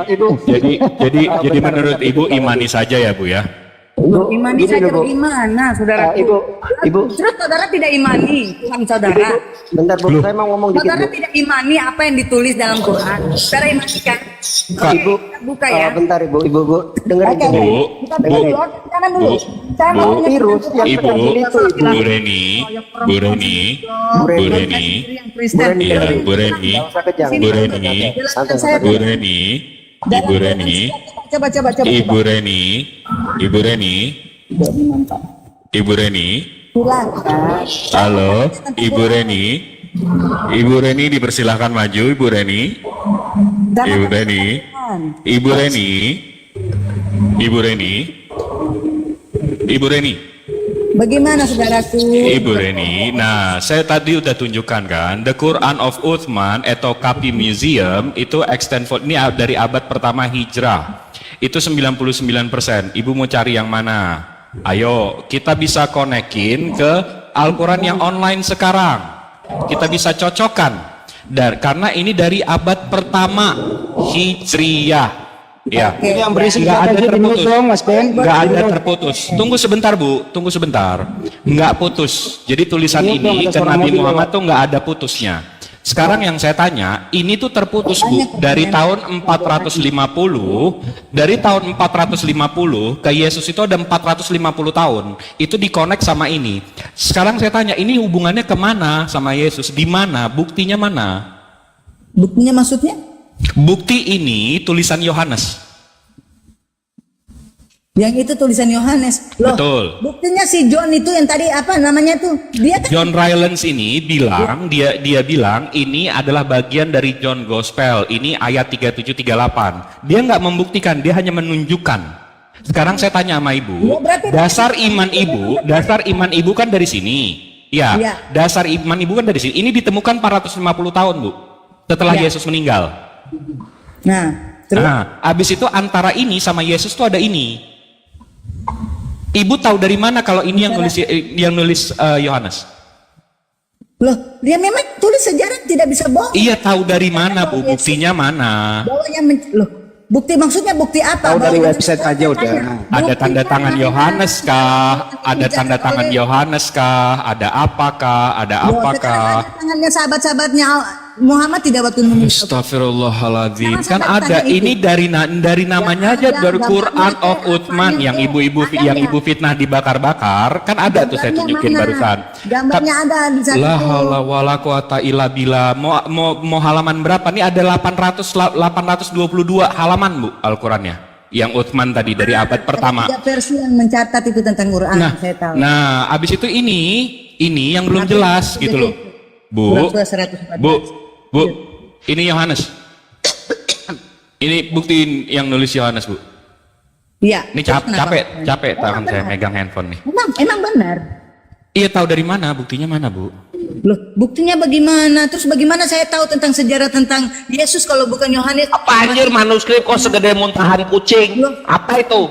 menurut Ibu imani saja ya, Bu ya. Imani saja bagaimana, saudara? Ibu. Terus saudara tidak imani Tuhan saudara? Bentar, Bu, saya mau ngomong dikit, Saudara Bu. tidak imani apa yang ditulis dalam Quran. Saudara imani kan? Ibu, Kita buka ya. bentar, Ibu, Bu, dengerin Oke, dulu. kita buka dulu. Kanan dulu. Saya mau Bu, virus yang Ibu, Bu Reni, Bu Reni, Bu Reni, yang Kristen. iya, Bu Reni, Nggak usah kejang. Bu Reni, Jelaskan saya. Bu Reni, Ibu Reni, Coba. Ibu Reni, Ibu Reni, Ibu Reni, Silakan. halo, Ibu Reni, Ibu Reni dipersilahkan maju, Ibu Reni, Ibu Reni, Ibu Reni, Ibu Reni, Ibu Reni, Bagaimana saudaraku? Ibu Reni. Nah, saya tadi udah tunjukkan kan, The Quran of Uthman atau Kapi Museum itu Stanford ini dari abad pertama Hijrah. Itu 99%. Ibu mau cari yang mana? Ayo, kita bisa konekin ke Al-Quran yang online sekarang. Kita bisa cocokkan. Dan karena ini dari abad pertama Hijriyah. Ya. Ini yang berisik Nggak ada aja di mute terputus. dong, Mas Ben. Nggak ada terputus. Tunggu sebentar, Bu. Tunggu sebentar. Nggak putus. Jadi tulisan Iya, dong, ini ada ke suara Nabi mobil Muhammad lewat. tuh nggak ada putusnya. Sekarang yang saya tanya, ini tuh terputus, Bu. Dari tahun 450, dari tahun 450 ke Yesus itu ada 450 tahun. Itu dikonek sama ini. Sekarang saya tanya, ini hubungannya kemana sama Yesus? Di mana? Buktinya mana? Buktinya maksudnya? Bukti ini tulisan Yohanes. Yang itu tulisan Yohanes. Loh, Betul. buktinya si John itu yang tadi apa namanya tuh? Dia kan John Rylance ini bilang, dia bilang ini adalah bagian dari John Gospel. Ini ayat 3738. Dia nggak membuktikan, dia hanya menunjukkan. Sekarang saya tanya sama Ibu, Ya, berarti- dasar iman Ibu kan dari sini. Ya, Ya. dasar iman Ibu kan dari sini. Ini ditemukan 450 tahun, Bu. Setelah Ya. Yesus meninggal. Nah, terus Nah, habis itu antara ini sama Yesus tuh ada ini. Ibu tahu dari mana kalau ini yang nulis Yohanes? loh, dia memang tulis sejarah tidak bisa bohong. Iya, tahu dari mana, Bu? Buktinya mana? Bahwa yang loh, bukti maksudnya bukti apa? Tahu dari Bahwa- website aja udah. Ada tanda tangan Yohanes kah? Ada tanda tangan Yohanes kah? Ada apakah? Ada Loh, sekarang apakah? ada tangannya sahabat-sahabatnya Muhammad tidak waktu menulis. Astagfirullahaladzim. Jangan Kan sampai ada tanya itu. ini dari namanya Ya aja ada, dari Quran gambarnya of kayak Uthman apanya yang tuh? ibu-ibu Ada yang nggak? ibu fitnah dibakar-bakar. Kan ada tuh saya Gambarnya tunjukin mana? barusan. Gambarnya ada di sana La tuh. haula wala quwata illa billah. Mau halaman berapa? Nih ada 822 halaman Bu Al-Qur'annya. Yang Uthman tadi dari abad pertama. Ada versi yang mencatat itu tentang Quran, saya tahu. Nah, abis itu ini yang belum jelas gitu loh. Bu, Surah 114. Bu, ini Yohanes. Ini buktiin yang nulis Yohanes, Bu. Iya. Ini Terus kenapa? capek tangan saya megang handphone nih. Emang benar. Iya, tahu dari mana? Buktinya mana, Bu? Loh, buktinya bagaimana? Terus bagaimana saya tahu tentang sejarah tentang Yesus kalau bukan Yohanes? Apa anjir manuskrip kok segede muntahan kucing? Apa itu?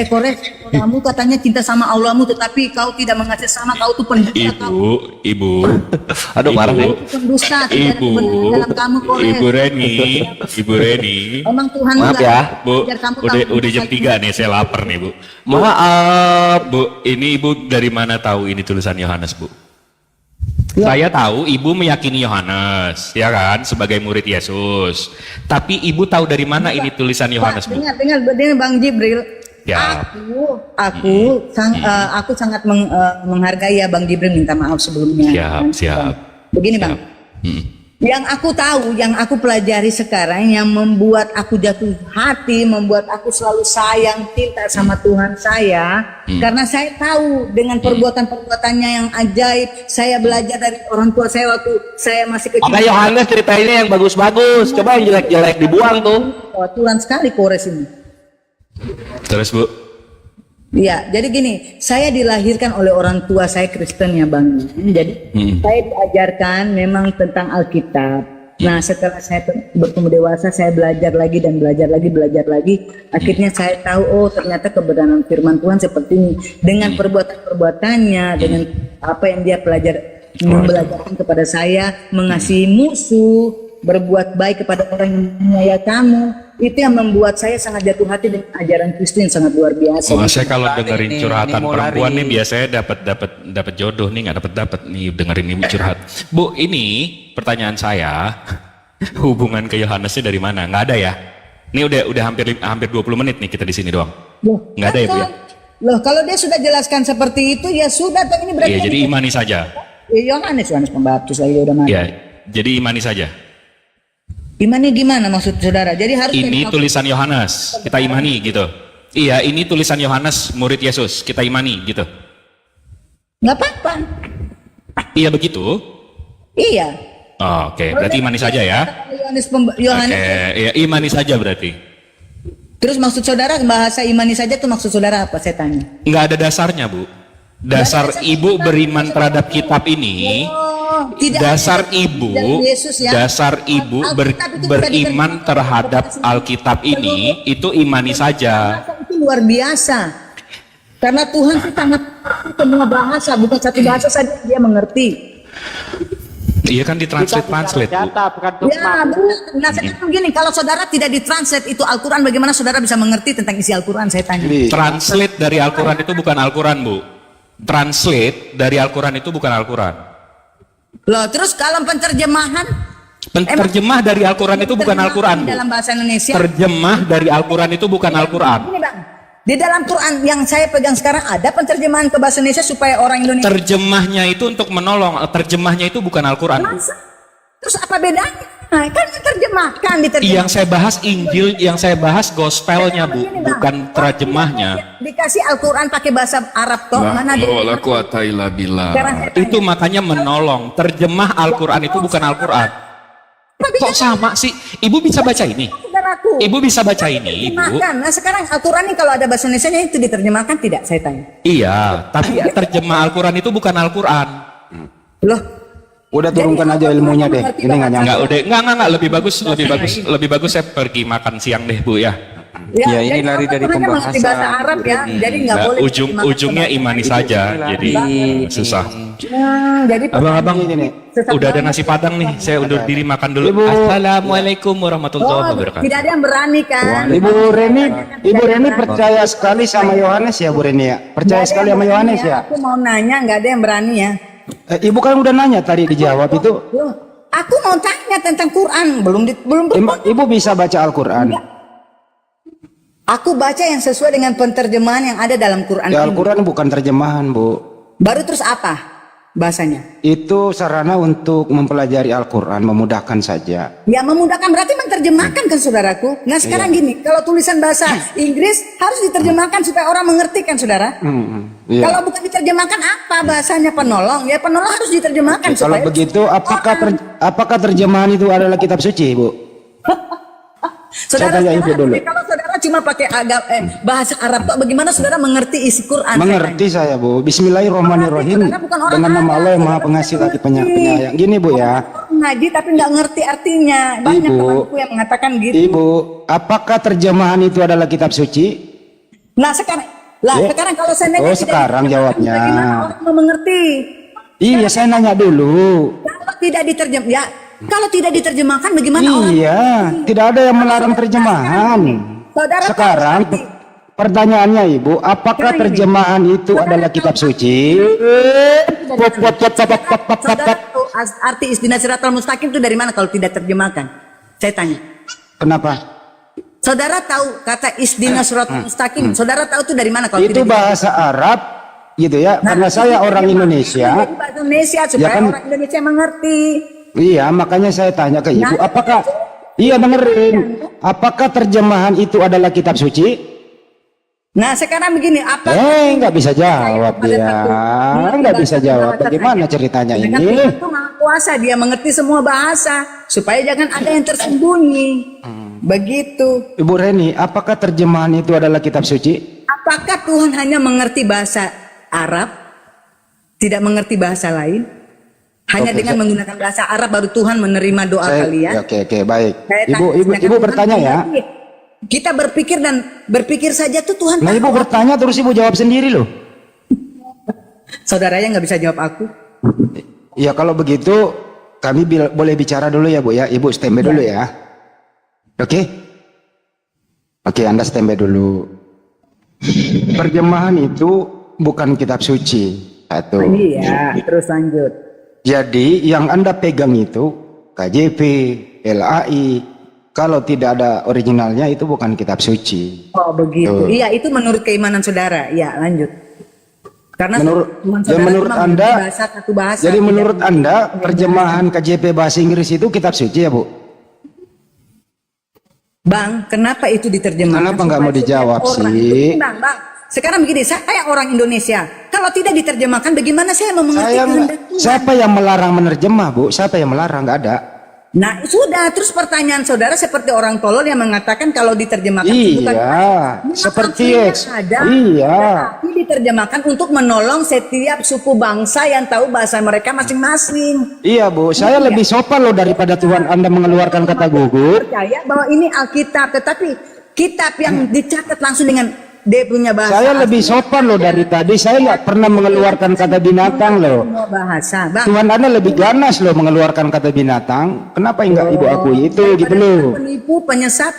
Kores, kamu katanya cinta sama Allahmu, tetapi kau tidak mengasihi sama, kau tuh pendusta. Ibu. Aduh, marah nih. Kau tuh pendusta, tidak ada Ibu, kebenaran dalam kamu, Kores. Ibu Reni. Emang Tuhan Maaf nggak ya. Bu, ajar kamu udah jam 3 nih, saya lapar nih, Bu. Maaf. Bu, ini Ibu dari mana tahu ini tulisan Yohanes, Bu? Saya tahu Ibu meyakini Yohanes, ya kan, sebagai murid Yesus. Tapi Ibu tahu dari mana ini tulisan Yohanes, Bu? Dengar Bang Jibril. Ya. Aku sangat menghargai ya Bang Jibril, minta maaf sebelumnya. Siap. Begini Bang, yang aku tahu, yang aku pelajari sekarang, yang membuat aku jatuh hati, membuat aku selalu sayang, cinta sama Tuhan saya, karena saya tahu dengan perbuatan-perbuatannya yang ajaib. Saya belajar dari orang tua saya waktu saya masih kecil. Apa Yohanes ceritainnya yang bagus-bagus? Coba yang jelek-jelek dibuang tuh. Aturan sekali Kores ini. Terus, Bu? Iya, jadi gini, saya dilahirkan oleh orang tua saya Kristen ya Bang. Jadi saya diajarkan memang tentang Alkitab. Nah setelah saya bertumbuh dewasa, saya belajar lagi dan belajar lagi. Akhirnya saya tahu, oh ternyata kebenaran firman Tuhan seperti ini. Dengan perbuatan-perbuatannya, dengan apa yang dia membelajarkan kepada saya, mengasihi musuh, berbuat baik kepada orang yang menganiaya kamu, itu yang membuat saya sangat jatuh hati dengan ajaran Kristen yang sangat luar biasa. Saya kalau dengerin curhatan ini mau perempuan lari. nih biasanya dapat jodoh nih, nggak dapat nih dengerin ibu curhat. Bu, ini pertanyaan saya, hubungan ke Yohanesnya dari mana? Nggak ada ya? Ini udah hampir 20 menit nih kita di sini doang. Nggak ada ya, Bu ya? Loh, kalau dia sudah jelaskan seperti itu ya sudah, toh ini berarti. Iya, jadi imani saja. Yohanes Pembaptis lagi udah mati. Iya, jadi imani saja. Imani gimana maksud saudara? Jadi harus Ini tulisan Yohanes, kita imani gitu. Iya, ini tulisan Yohanes, murid Yesus, kita imani gitu. nggak apa-apa. Iya begitu? Iya. Oh, oke, berarti imani saja ya. Yohanes. Oke, ya imani saja berarti. Terus maksud saudara bahasa imani saja tuh maksud saudara apa? Saya tanya. Nggak ada dasarnya, Bu. Dasar ibu beriman terhadap kitab ini, Tidak dasar ada ibu, dalam Yesus, ya. dasar ibu Alkitab itu bisa beriman diterima. terhadap Alkitab ini, itu imani saja. Bahasa itu luar biasa. Karena Tuhan itu sangat semua bahasa, bukan satu bahasa saja dia mengerti. Iya kan ditranslate, Bu. Ya, benar. Nah, sekarang begini, kalau saudara tidak ditranslate itu Al-Quran, bagaimana saudara bisa mengerti tentang isi Al-Quran? Saya tanya. Translate dari Al-Quran itu bukan Al-Quran, Bu. Translate dari Al-Quran itu bukan Al-Quran. Loh, terus kalau penterjemahan? Terjemah dari Al-Quran itu bukan Al-Quran, Bu. Dalam bahasa Indonesia. Terjemah dari Al-Quran itu bukan Al-Quran. Ini Bang, di dalam Quran yang saya pegang sekarang ada penterjemahan ke bahasa Indonesia supaya orang Indonesia. Terjemahnya itu untuk menolong. Terjemahnya itu bukan Al-Quran, Bu. Masa? Terus apa bedanya? Kan diterjemahkan, Yang saya bahas Injil, yang saya bahas gospelnya, Bu, bukan terjemahnya. Dikasih Al-Quran pakai bahasa Arab toh, mana dia? Itu makanya menolong. Terjemah Al-Quran itu bukan Al-Quran. Kok sama sih? Ibu bisa baca ini? Saudaraku. Ibu bisa baca ini, Ibu? Diterjemahkan. Nah sekarang Al-Quran ini kalau ada bahasa Indonesianya itu diterjemahkan tidak? Saya tanya. Iya, tapi terjemah Al-Quran itu bukan Al-Quran. Loh, Udah turunkan aja ilmunya deh. Ini nggak nyampe. Enggak, lebih bagus saya pergi makan siang deh, Bu ya. Ya, ini jadi lari dari Al-Qurannya mengerti pembahasan, bahasa Arab Bu ya, Reni. jadi nggak Nah, boleh. ujungnya imani saja, jadi susah. Jadi Abang-abang, Ini. udah ada nasi padang nih, saya undur diri makan dulu. Ibu. Assalamualaikum warahmatullahi wabarakatuh. tidak ada yang berani kan? Ibu Reni percaya sekali sama Yohanes ya, Bu Reni ya. Percaya sekali sama Yohanes ya. Aku mau nanya, nggak ada yang berani ya. Ibu kan udah nanya tadi dijawab itu. Loh, Aku mau tanya tentang Quran, belum Ibu bisa baca Al-Quran? Aku baca yang sesuai dengan penerjemahan yang ada dalam Quran. Ya, ini. Al-Quran bukan terjemahan, Bu. Baru terus apa bahasanya? Itu sarana untuk mempelajari Al-Quran, memudahkan saja. Ya memudahkan berarti menerjemahkan kan saudaraku. Nah sekarang gini, kalau tulisan bahasa Inggris harus diterjemahkan supaya orang mengerti kan saudara. Iya. Kalau bukan diterjemahkan apa bahasanya penolong? Ya penolong harus diterjemahkan Kalau supaya begitu, apakah terjemahan itu adalah kitab suci, Bu? saudara Saya tanya Ibu sekarang, dulu. kalau saudara cuma pakai bahasa Arab tuh bagaimana saudara mengerti isi Quran? Mengerti saya, Bu. Bismillahirrahmanirrahim. Saudara bukan orang Dengan nama Arab, Allah yang Maha saudara Pengasih lagi mengerti. Penyayang. Gini, Bu ya. Ngaji tapi nggak ngerti artinya. Banyak Ibu. temanku yang mengatakan gitu. Ibu, apakah terjemahan itu adalah kitab suci? Nah sekarang, sekarang kalau seandainya Oh, tidak sekarang diterjemahkan, jawabnya. bagaimana orang mau mengerti? Iya, saya nanya dulu. Kalau tidak diterjem, ya kalau tidak diterjemahkan bagaimana orang? Iya, tidak ada yang melarang terjemahan. Saudara Sekarang pertanyaannya, Ibu, apakah terjemahan itu adalah kitab suci? Saudara tahu arti istina siratal mustaqim itu dari mana kalau tidak terjemahkan? Saya tanya. Kenapa? Saudara tahu kata isdina siratal mustaqim? Saudara tahu itu dari mana kalau Itu tidak? bahasa Arab, gitu ya. Karena saya orang Indonesia. Jadi bahasa Indonesia supaya kan? orang Indonesia mengerti. Iya, makanya saya tanya ke Ibu, Nah, apakah iya dengerin, apakah terjemahan itu adalah kitab suci? Nah sekarang begini, apa? Nggak bisa jawab Pada dia, satu- nggak bisa jawab. bahasa Bagaimana saja. ceritanya Sedangkan ini? Tuhan itu maha kuasa, dia mengerti semua bahasa supaya jangan ada yang tersembunyi. Begitu. Ibu Reni, apakah terjemahan itu adalah kitab suci? Apakah Tuhan hanya mengerti bahasa Arab, tidak mengerti bahasa lain? Hanya Oke, dengan menggunakan bahasa Arab baru Tuhan menerima doa kalian? Oke, baik. Saya Ibu, tanya, sedangkan ibu Tuhan bertanya ya. mengerti. Kita berpikir dan berpikir saja tuh Tuhan Nah, tahu. ibu bertanya terus ibu jawab sendiri loh. Saudaranya nggak bisa jawab aku. Ya kalau begitu kami boleh bicara dulu ya Bu ya. Ibu standby dulu ya. Oke? Oke, Anda standby dulu. Terjemahan itu bukan kitab suci. Satu. Iya, terus lanjut. Jadi yang Anda pegang itu KJP, LAI. Kalau tidak ada originalnya itu bukan kitab suci. Oh begitu. Tuh. Iya itu menurut keimanan saudara. Ya lanjut. Karena menurut Anda, satu bahasa. jadi tidak menurut Anda terjemahan KJP bahasa Inggris itu kitab suci ya Bu? Bang, kenapa itu diterjemahkan? Kenapa nggak supaya mau dijawab setiap orang sih? itu tenang, Bang. Sekarang begini, saya orang Indonesia. Kalau tidak diterjemahkan, bagaimana saya mau mengerti kehendak Tuhan? Siapa yang melarang menerjemah Bu? Siapa yang melarang? Nggak ada. Nah sudah, terus pertanyaan saudara seperti orang tolol yang mengatakan kalau diterjemahkan bukan Iya, seperti X. ada, Iya. tetapi diterjemahkan untuk menolong setiap suku bangsa yang tahu bahasa mereka masing-masing. Iya Bu, saya lebih sopan loh daripada Tuhan Anda mengeluarkan kata gugur. Percaya bahwa ini Alkitab, tetapi kitab yang dicatat langsung dengan dia punya bahasa. Saya lebih sopan loh dari tadi. Saya nggak pernah mengeluarkan kata binatang loh. Semua bahasa, Bang. Tuhan Anda lebih ganas loh mengeluarkan kata binatang. Kenapa enggak Ibu akui itu gitu loh? Penipu, penyesat.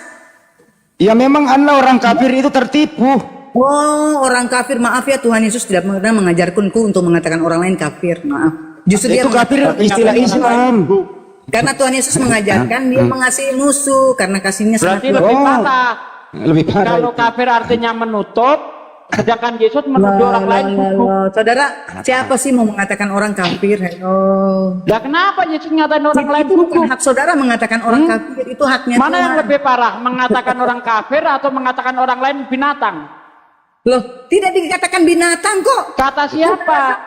Ya memang Anda orang kafir itu tertipu. Oh, orang kafir, maaf ya, Tuhan Yesus tidak pernah mengajarkanku untuk mengatakan orang lain kafir. Maaf. Justru dia Itu kafir istilah Islam. karena Tuhan Yesus mengajarkan dia mengasihi musuh karena kasihnya sangat Berarti luar lebih Oh. parah. Lebih parah. Kalau itu. kafir artinya menutup, sedangkan Yesus menuduh orang lain kutuk. Saudara, siapa sih mau mengatakan orang kafir? Hello. Lah kenapa Yesus ngatain orang lain Itu bukan kutuk? hak saudara mengatakan orang kafir, itu haknya Mana yang Tuhan. lebih parah, mengatakan orang kafir atau mengatakan orang lain binatang? Loh, tidak dikatakan binatang kok. Kata siapa?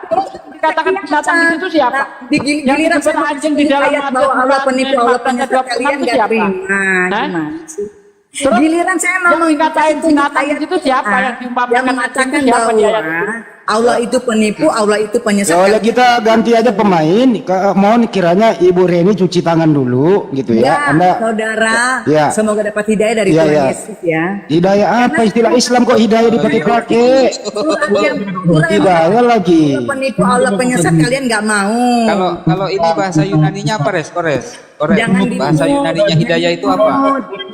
Dikatakan binatang di situ siapa? Di Yang giliran disebut saya anjing di dalam ayat Matius bahwa Allah penipu, Allah 4 penyesat, ayat kalian 26 nggak siapa? terima. Hah? Gimana sih? Terus Giliran saya yang mau dikatain itu binatang ayat itu siapa? Quran Yang diumpamakan yang mengatakan anjing itu siapa di ayat bahwa itu? Allah itu penipu, Allah itu penyesat. Ya oleh kita ganti aja pemain. Mohon kiranya Ibu Reni cuci tangan dulu gitu ya. Ya, Anda saudara, Ya. semoga dapat hidayah dari Ya, Tuhan ya. Yesus ya. hidayah apa istilah Islam kok hidayah dipakai-pakai? Hidayah lagi. Allah penipu, Allah penyesat, kalian nggak mau. Kalau ini bahasa Yunaninya apa, Kores? Jangan Bahasa dibunuh. Yunaninya hidayah itu apa?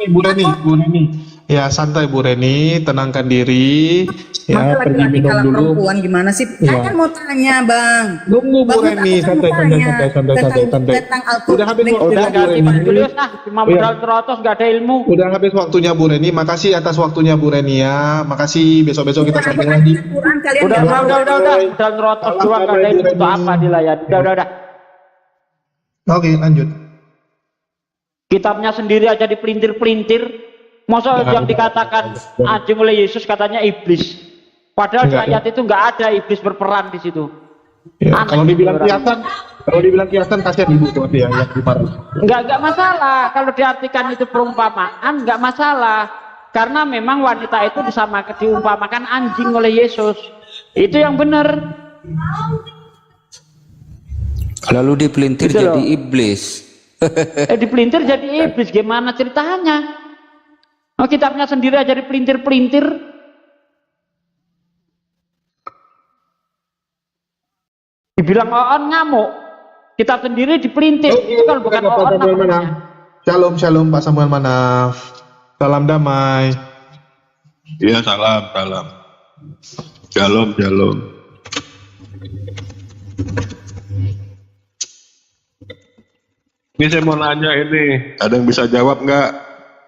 Bu Reni, Ya santai Bu Reni, tenangkan diri. Ya, Masa pergi laki-laki minum kalah dulu. perempuan gimana sih? Iya. Saya kan mau tanya, Bang. Nunggu Bu Bang, Reni, aku kan santai, mau santai, tanya santai, santai, tentang- santai, santai. tentang Al-Quran. Udah habis Nih, waktunya Udah Bu ganti Reni. Pak Julius cuma Iya. modal terotos gak ada ilmu. Udah habis waktunya Bu Reni. Makasih atas waktunya Bu Reni ya. Makasih. Besok-besok kita Bukan sambung bukan lagi. Al-Quran kalian Udah nggak mau. modal terotos Salam doang gak kabar, ada ilmu Bu untuk Reni. apa dilayani. Udah. Oke, lanjut. Kitabnya sendiri aja dipelintir-pelintir. Masa Jangan. yang dikatakan anjing oleh Yesus katanya iblis. Padahal di Enggak, ayat itu nggak ada iblis berperan di situ. Ya, Aneh kalau dibilang orang. kiasan kasihan ibu tuh ya yang dimarahin. Nggak masalah kalau diartikan itu perumpamaan, nggak masalah. Karena memang wanita itu diumpamakan anjing oleh Yesus. Itu yang benar. Lalu dipelintir Gitu jadi loh. iblis. Dipelintir jadi iblis, gimana ceritanya? Oh, kitabnya sendiri aja dipelintir-pelintir. Dibilang Oon ngamuk, kitab sendiri dipelintir. Itu kan bukan Pak Oon Samuel namanya. Manaf. Shalom Pak Samuel Manaf. Salam damai. Iya, salam. Shalom. Ini saya mau nanya ini, ada yang bisa jawab nggak?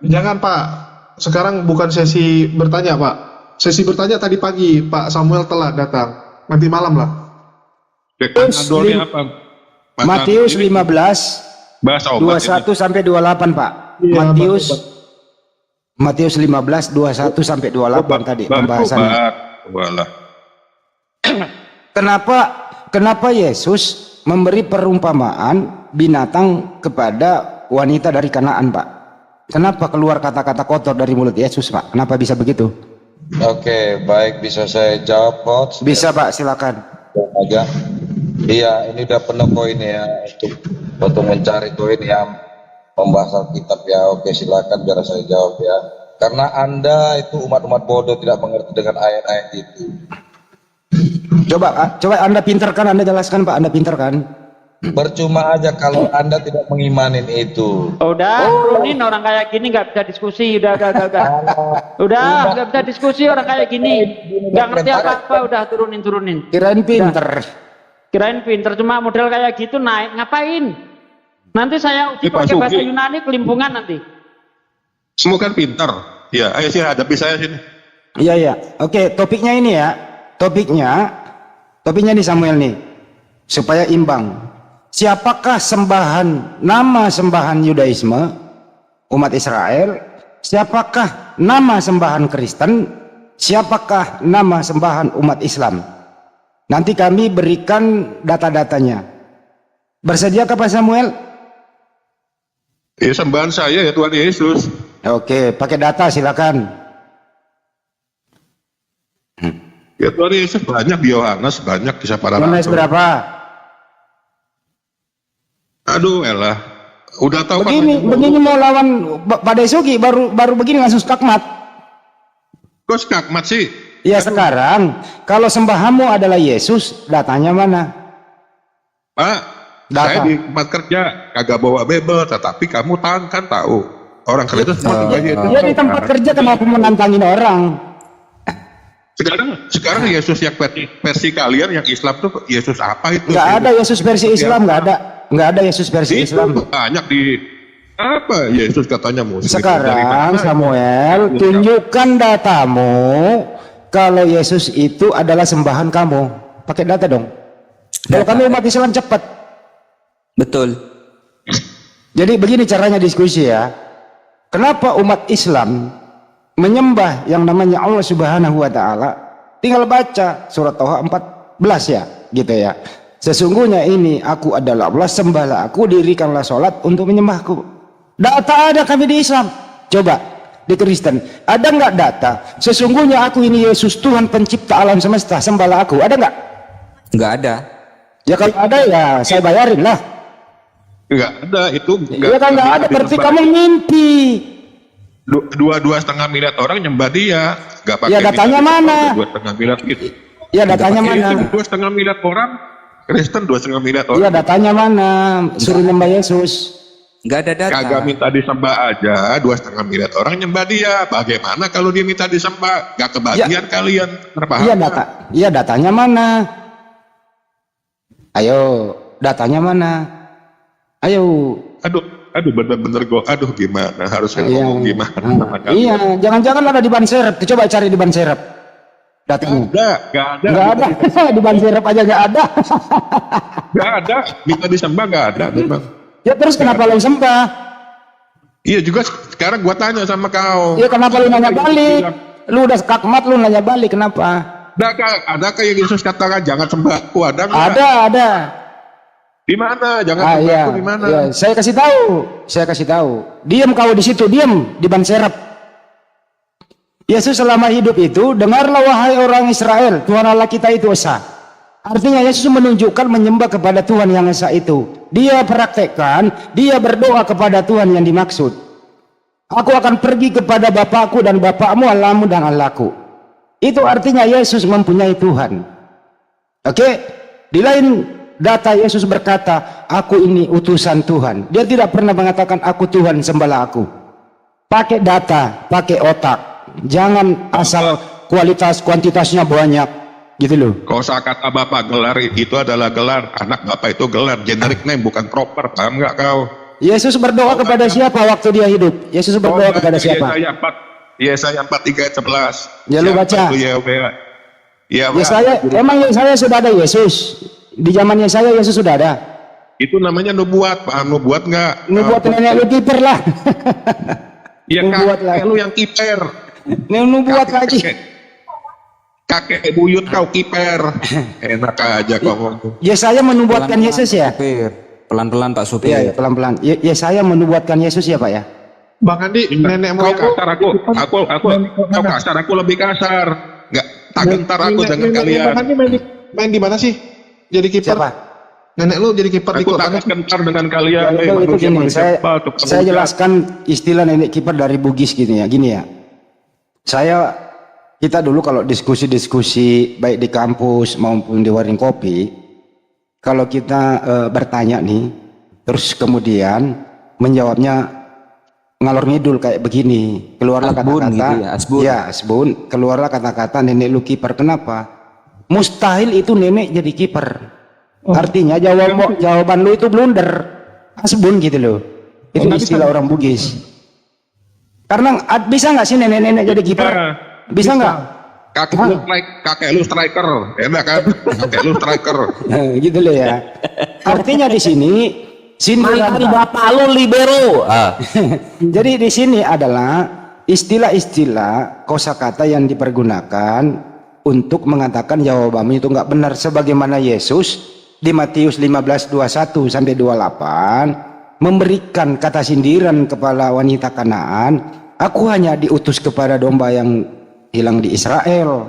Jangan Pak. Sekarang bukan sesi bertanya Pak. Sesi bertanya tadi pagi Pak Samuel telah datang. Nanti malam lah. Adornya apa? Pasal Matius ini 15 bahasa obat 21 sampai 28 Pak. Iya, Matius 15 21 sampai 28 tadi pembahasannya. Walah. Kenapa Yesus memberi perumpamaan binatang kepada wanita dari Kanaan, Pak? Kenapa keluar kata-kata kotor dari mulut Yesus, Pak? Kenapa bisa begitu? Oke, baik, bisa saya jawab, Coach? Bisa, Pak, silakan. Aja. Iya, ini udah penuh poin ya untuk mencari poin yang membahas Alkitab ya. Oke, silakan biar saya jawab ya. Karena Anda itu umat-umat bodoh tidak mengerti dengan ayat-ayat itu. Coba Anda pinterkan, Anda jelaskan, Pak. Anda pinterkan. Percuma aja kalau Anda tidak mengimanin itu. Udah, turunin orang kayak gini nggak bisa diskusi. Udah. Udah, nggak bisa diskusi orang kayak gini. Nggak ngerti apa-apa, udah turunin. Kirain pinter. Kirain pinter, cuma model kayak gitu naik, ngapain? Nanti saya uji Pak pakai bahasa Suki. Yunani kelimpungan nanti. Semua kan pintar. Ya, ayo sih hadapi saya sini. Iya. Oke, topiknya ini ya. Topiknya nih Samuel nih. Supaya imbang. Siapakah nama sembahan Yudaisme umat Israel? Siapakah nama sembahan Kristen? Siapakah nama sembahan umat Islam? Nanti kami berikan data-datanya. Bersediakah Pak Samuel? Ya, sembahan saya ya Tuhan Yesus. Oke, pakai data silakan. Ya Tuhan Yesus banyak di Yohanes, banyak kisah para Yohanes rasul. berapa? Aduh, elah. Udah tahu Begini mau lawan Pak Desuki baru begini langsung skakmat. Kok skakmat sih? Ya sekarang kalau sembahamu adalah Yesus, datanya mana? Pak, Data. saya di tempat kerja kagak bawa bebel, tetapi kamu kan tahu orang Kristen seperti itu. Ya di tempat kerja kenapa menantangin orang? Sekarang Yesus yang versi kalian yang Islam tuh Yesus apa itu? Nggak ada Yesus versi Islam, nggak ada Yesus versi Itu Islam. banyak di apa Yesus katanya muslim. Dari Sekarang mana? Samuel, tunjukkan datamu kalau Yesus itu adalah sembahan kamu. Pakai data dong. Kalau kami umat Islam cepat. Betul. Jadi begini caranya diskusi ya. Kenapa umat Islam menyembah yang namanya Allah Subhanahu wa taala? Tinggal baca surat Toha 14 ya, gitu ya. Sesungguhnya ini aku adalah Allah, sembahlah aku, dirikanlah sholat untuk menyembahku. Data ada kami di Islam. Coba di Kristen ada nggak data? Sesungguhnya aku ini Yesus, Tuhan pencipta alam semesta, sembahlah aku. Ada nggak? Nggak ada. Ya kalau ada ya saya bayarin lah. Nggak ada itu. Ya kan nggak ada, berarti kamu mimpi. 2,5 miliar orang nyembah dia, nggak pakai. Ya datanya mana? 2,5 miliar gitu. Ya datanya mana? 2,5 miliar orang Kristen, 2,5 miliar Iya orang. datanya mana? Suruh nyembah Yesus. Nggak ada data. Kagak minta disembah aja 2,5 miliar orang nyembah dia. Bagaimana kalau dia minta disembah? Gak kebagian kalian terpaham? Iya datanya mana? Ayo, datanya mana? Ayo. Aduh bener-bener aduh gimana harus ngomong gimana sama kalian? Iya, jangan-jangan ada di ban serep. Coba cari di ban serep. Datanya. Nggak ada. Di ban serep aja nggak ada. Nggak ada. Minta disembah nggak ada memang. Ya terus kenapa lo sembah? Iya juga sekarang gua tanya sama kau. Iya kenapa lu nanya balik? Lu udah skakmat lu nanya balik kenapa? Adakah yang Yesus katakan jangan sembah aku? Ada nggak? Ada. Di mana? Jangan sembah aku di mana? Iya, saya kasih tahu. Diam kau di situ, diam di ban serep. Yesus selama hidup itu, dengarlah wahai orang Israel, Tuhan Allah kita itu esa. Artinya Yesus menunjukkan menyembah kepada Tuhan yang esa itu. Dia praktekkan, dia berdoa kepada Tuhan yang dimaksud. Aku akan pergi kepada Bapakku dan Bapakmu, Allahmu dan Allahku. Itu artinya Yesus mempunyai Tuhan. Oke? Di lain data Yesus berkata, aku ini utusan Tuhan. Dia tidak pernah mengatakan aku Tuhan sembahlah aku. Pakai data, pakai otak. Jangan asal kuantitasnya banyak. Gitu loh. Kosakata Bapak gelar itu adalah gelar, anak Bapak itu gelar, generic name bukan proper, paham nggak kau? Yesus berdoa kepada siapa waktu dia hidup? Yesus berdoa kepada siapa? Yesaya 4:3 ayat 11. Ya lu baca. Yesaya, emang Yesaya sudah ada Yesus? Di zaman Yesaya Yesus sudah ada? Itu namanya nubuat, paham nubuat nggak? Nubuat nenek lu kiper lah. Iya kakek lu yang kiper. Nubuat lagi. Kakek buyut kau kiper. Enak aja kau ngomong. Yesaya menubuatkan Yesus ya? Pelan-pelan Pak Supir. Iya, pelan-pelan. Yesaya menubuatkan Yesus ya Pak ya? Bang Andi, nenek Kau moyang kasar kau kasar, aku lebih kasar. Nggak, tak gentar aku dengan kalian. Bang Andi main di mana sih? Jadi kiper. Siapa? Nenek lu jadi kiper di Aku klub tak gentar dengan kalian. Itu gini, saya jelaskan istilah nenek kiper dari Bugis gini ya. Kita dulu kalau diskusi baik di kampus maupun di warung kopi, kalau kita bertanya nih, terus kemudian menjawabnya ngalor ngidul kayak begini, keluarlah kata-kata, gitu ya, asbun, keluarlah kata-kata nenek lu kiper. Kenapa? Mustahil itu nenek jadi kiper. Artinya jawaban lu itu blunder, asbun gitu loh. Itu istilah orang Bugis. Karena bisa nggak sih nenek-nenek jadi kiper? Bisa nggak? Kakek lu striker, enak kan? Kakek lu striker. Gitu loh ya. Artinya di sini sindiran bapak lu libero. Jadi di sini adalah istilah-istilah kosakata yang dipergunakan untuk mengatakan jawabanmu itu nggak benar, sebagaimana Yesus di Matius 15:21 sampai 28 memberikan kata sindiran kepada wanita Kanaan, aku hanya diutus kepada domba yang hilang di Israel,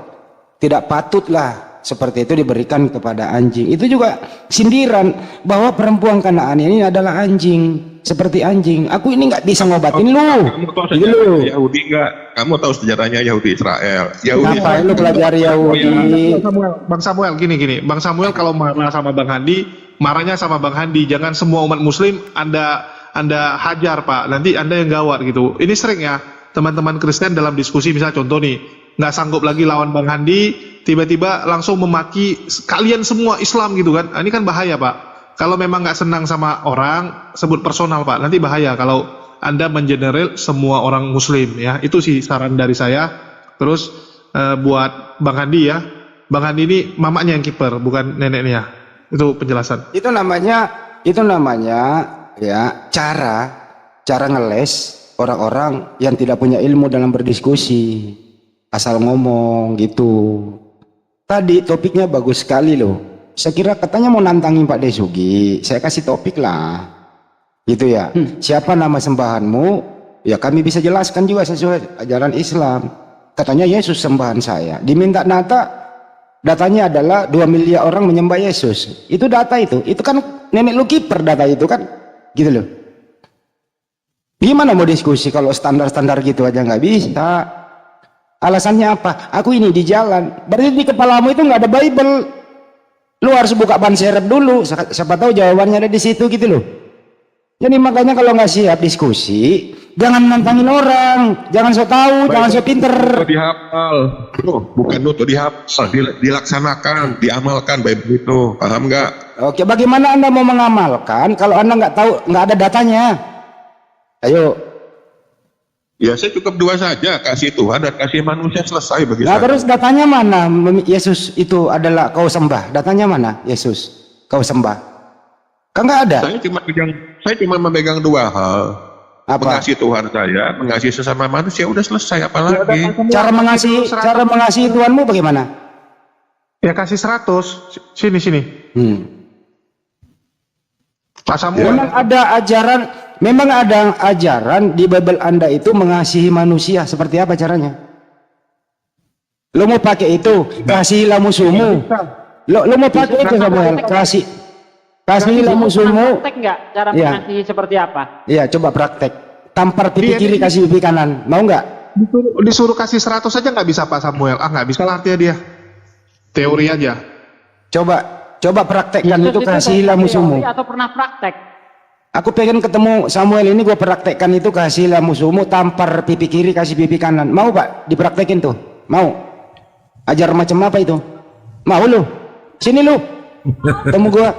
tidak patutlah seperti itu diberikan kepada anjing. Itu juga sindiran bahwa perempuan Kanaan ini adalah anjing, seperti anjing. Aku ini nggak bisa ngobatin lu. Kamu tahu sejarahnya Yahudi nggak? Kamu tahu sejarahnya Yahudi Israel? Yahudi Ngapain lu pelajari Yahudi? Bang Samuel gini. Bang Samuel kalau marah sama Bang Handi, marahnya sama Bang Handi. Jangan semua umat Muslim Anda hajar Pak. Nanti Anda yang gawat gitu. Ini sering ya teman-teman Kristen dalam diskusi, misalnya contoh nih, nggak sanggup lagi lawan Bang Handi, tiba-tiba langsung memaki kalian semua Islam gitu kan. Ini kan bahaya Pak. Kalau memang nggak senang sama orang, sebut personal Pak. Nanti bahaya kalau Anda mengeneral semua orang Muslim ya. Itu sih saran dari saya. Terus buat Bang Handi ya. Bang Handi ini mamanya yang kiper, bukan neneknya. Itu penjelasan. Itu namanya ya cara ngeles orang-orang yang tidak punya ilmu dalam berdiskusi, asal ngomong gitu. Tadi topiknya bagus sekali loh. Saya kira katanya mau nantangin Pak Desugi, saya kasih topik lah, gitu ya. Siapa nama sembahanmu? Ya kami bisa jelaskan juga sesuai ajaran Islam. Katanya Yesus sembahan saya. Diminta datanya adalah 2 miliar orang menyembah Yesus. Itu data itu kan nenek lu kiper data itu kan, gitu loh. Gimana mau diskusi kalau standar-standar gitu aja nggak bisa? Alasannya apa? Aku ini di jalan. Berarti di kepalamu itu nggak ada Bible. Lu harus buka ban serep dulu. Siapa tahu jawabannya ada di situ gitu loh. Jadi makanya kalau nggak siap diskusi, jangan nantangin orang, jangan so tahu, jangan so pinter. Itu dihafal. Bukan itu dihafal, dilaksanakan, diamalkan baik begitu. Paham nggak? Oke, bagaimana Anda mau mengamalkan kalau Anda nggak tahu, nggak ada datanya? Ayo. Ya saya cukup dua saja, kasih Tuhan dan kasih manusia, selesai bagi Nah saya. terus datanya mana? Yesus itu adalah kau sembah. Datanya mana? Yesus kau sembah. Kan nggak ada. Saya cuma memegang dua hal. Apa? Mengasihi Tuhan saya, mengasihi sesama manusia, udah selesai, apalagi. Cara mengasihi Tuhanmu bagaimana? Ya kasih 100. Sini. Pak Samuel. Memang ada ajaran di Bible Anda itu mengasihi manusia. Seperti apa caranya? Lo mau pakai itu, kasihilah musuhmu. Lo mau pakai itu Samuel, kasihilah musuhmu. Praktek nggak cara Iya. mengasihi seperti apa? Iya, coba praktek. Tampar pipi kiri, kasih pipi kanan. Mau nggak? Disuruh kasih 100 aja nggak bisa Pak Samuel. Nggak bisa lah artinya dia. Teori aja. Coba praktekkan Yesus itu, kasihilah teori musuhmu. atau pernah praktek? Aku pengen ketemu Samuel ini, gue praktekkan itu, kasihilah musuhmu, tampar pipi kiri, kasih pipi kanan. Mau Pak dipraktekin tuh? Mau? Ajar macam apa itu? Mau lu? Sini lu, ketemu gua.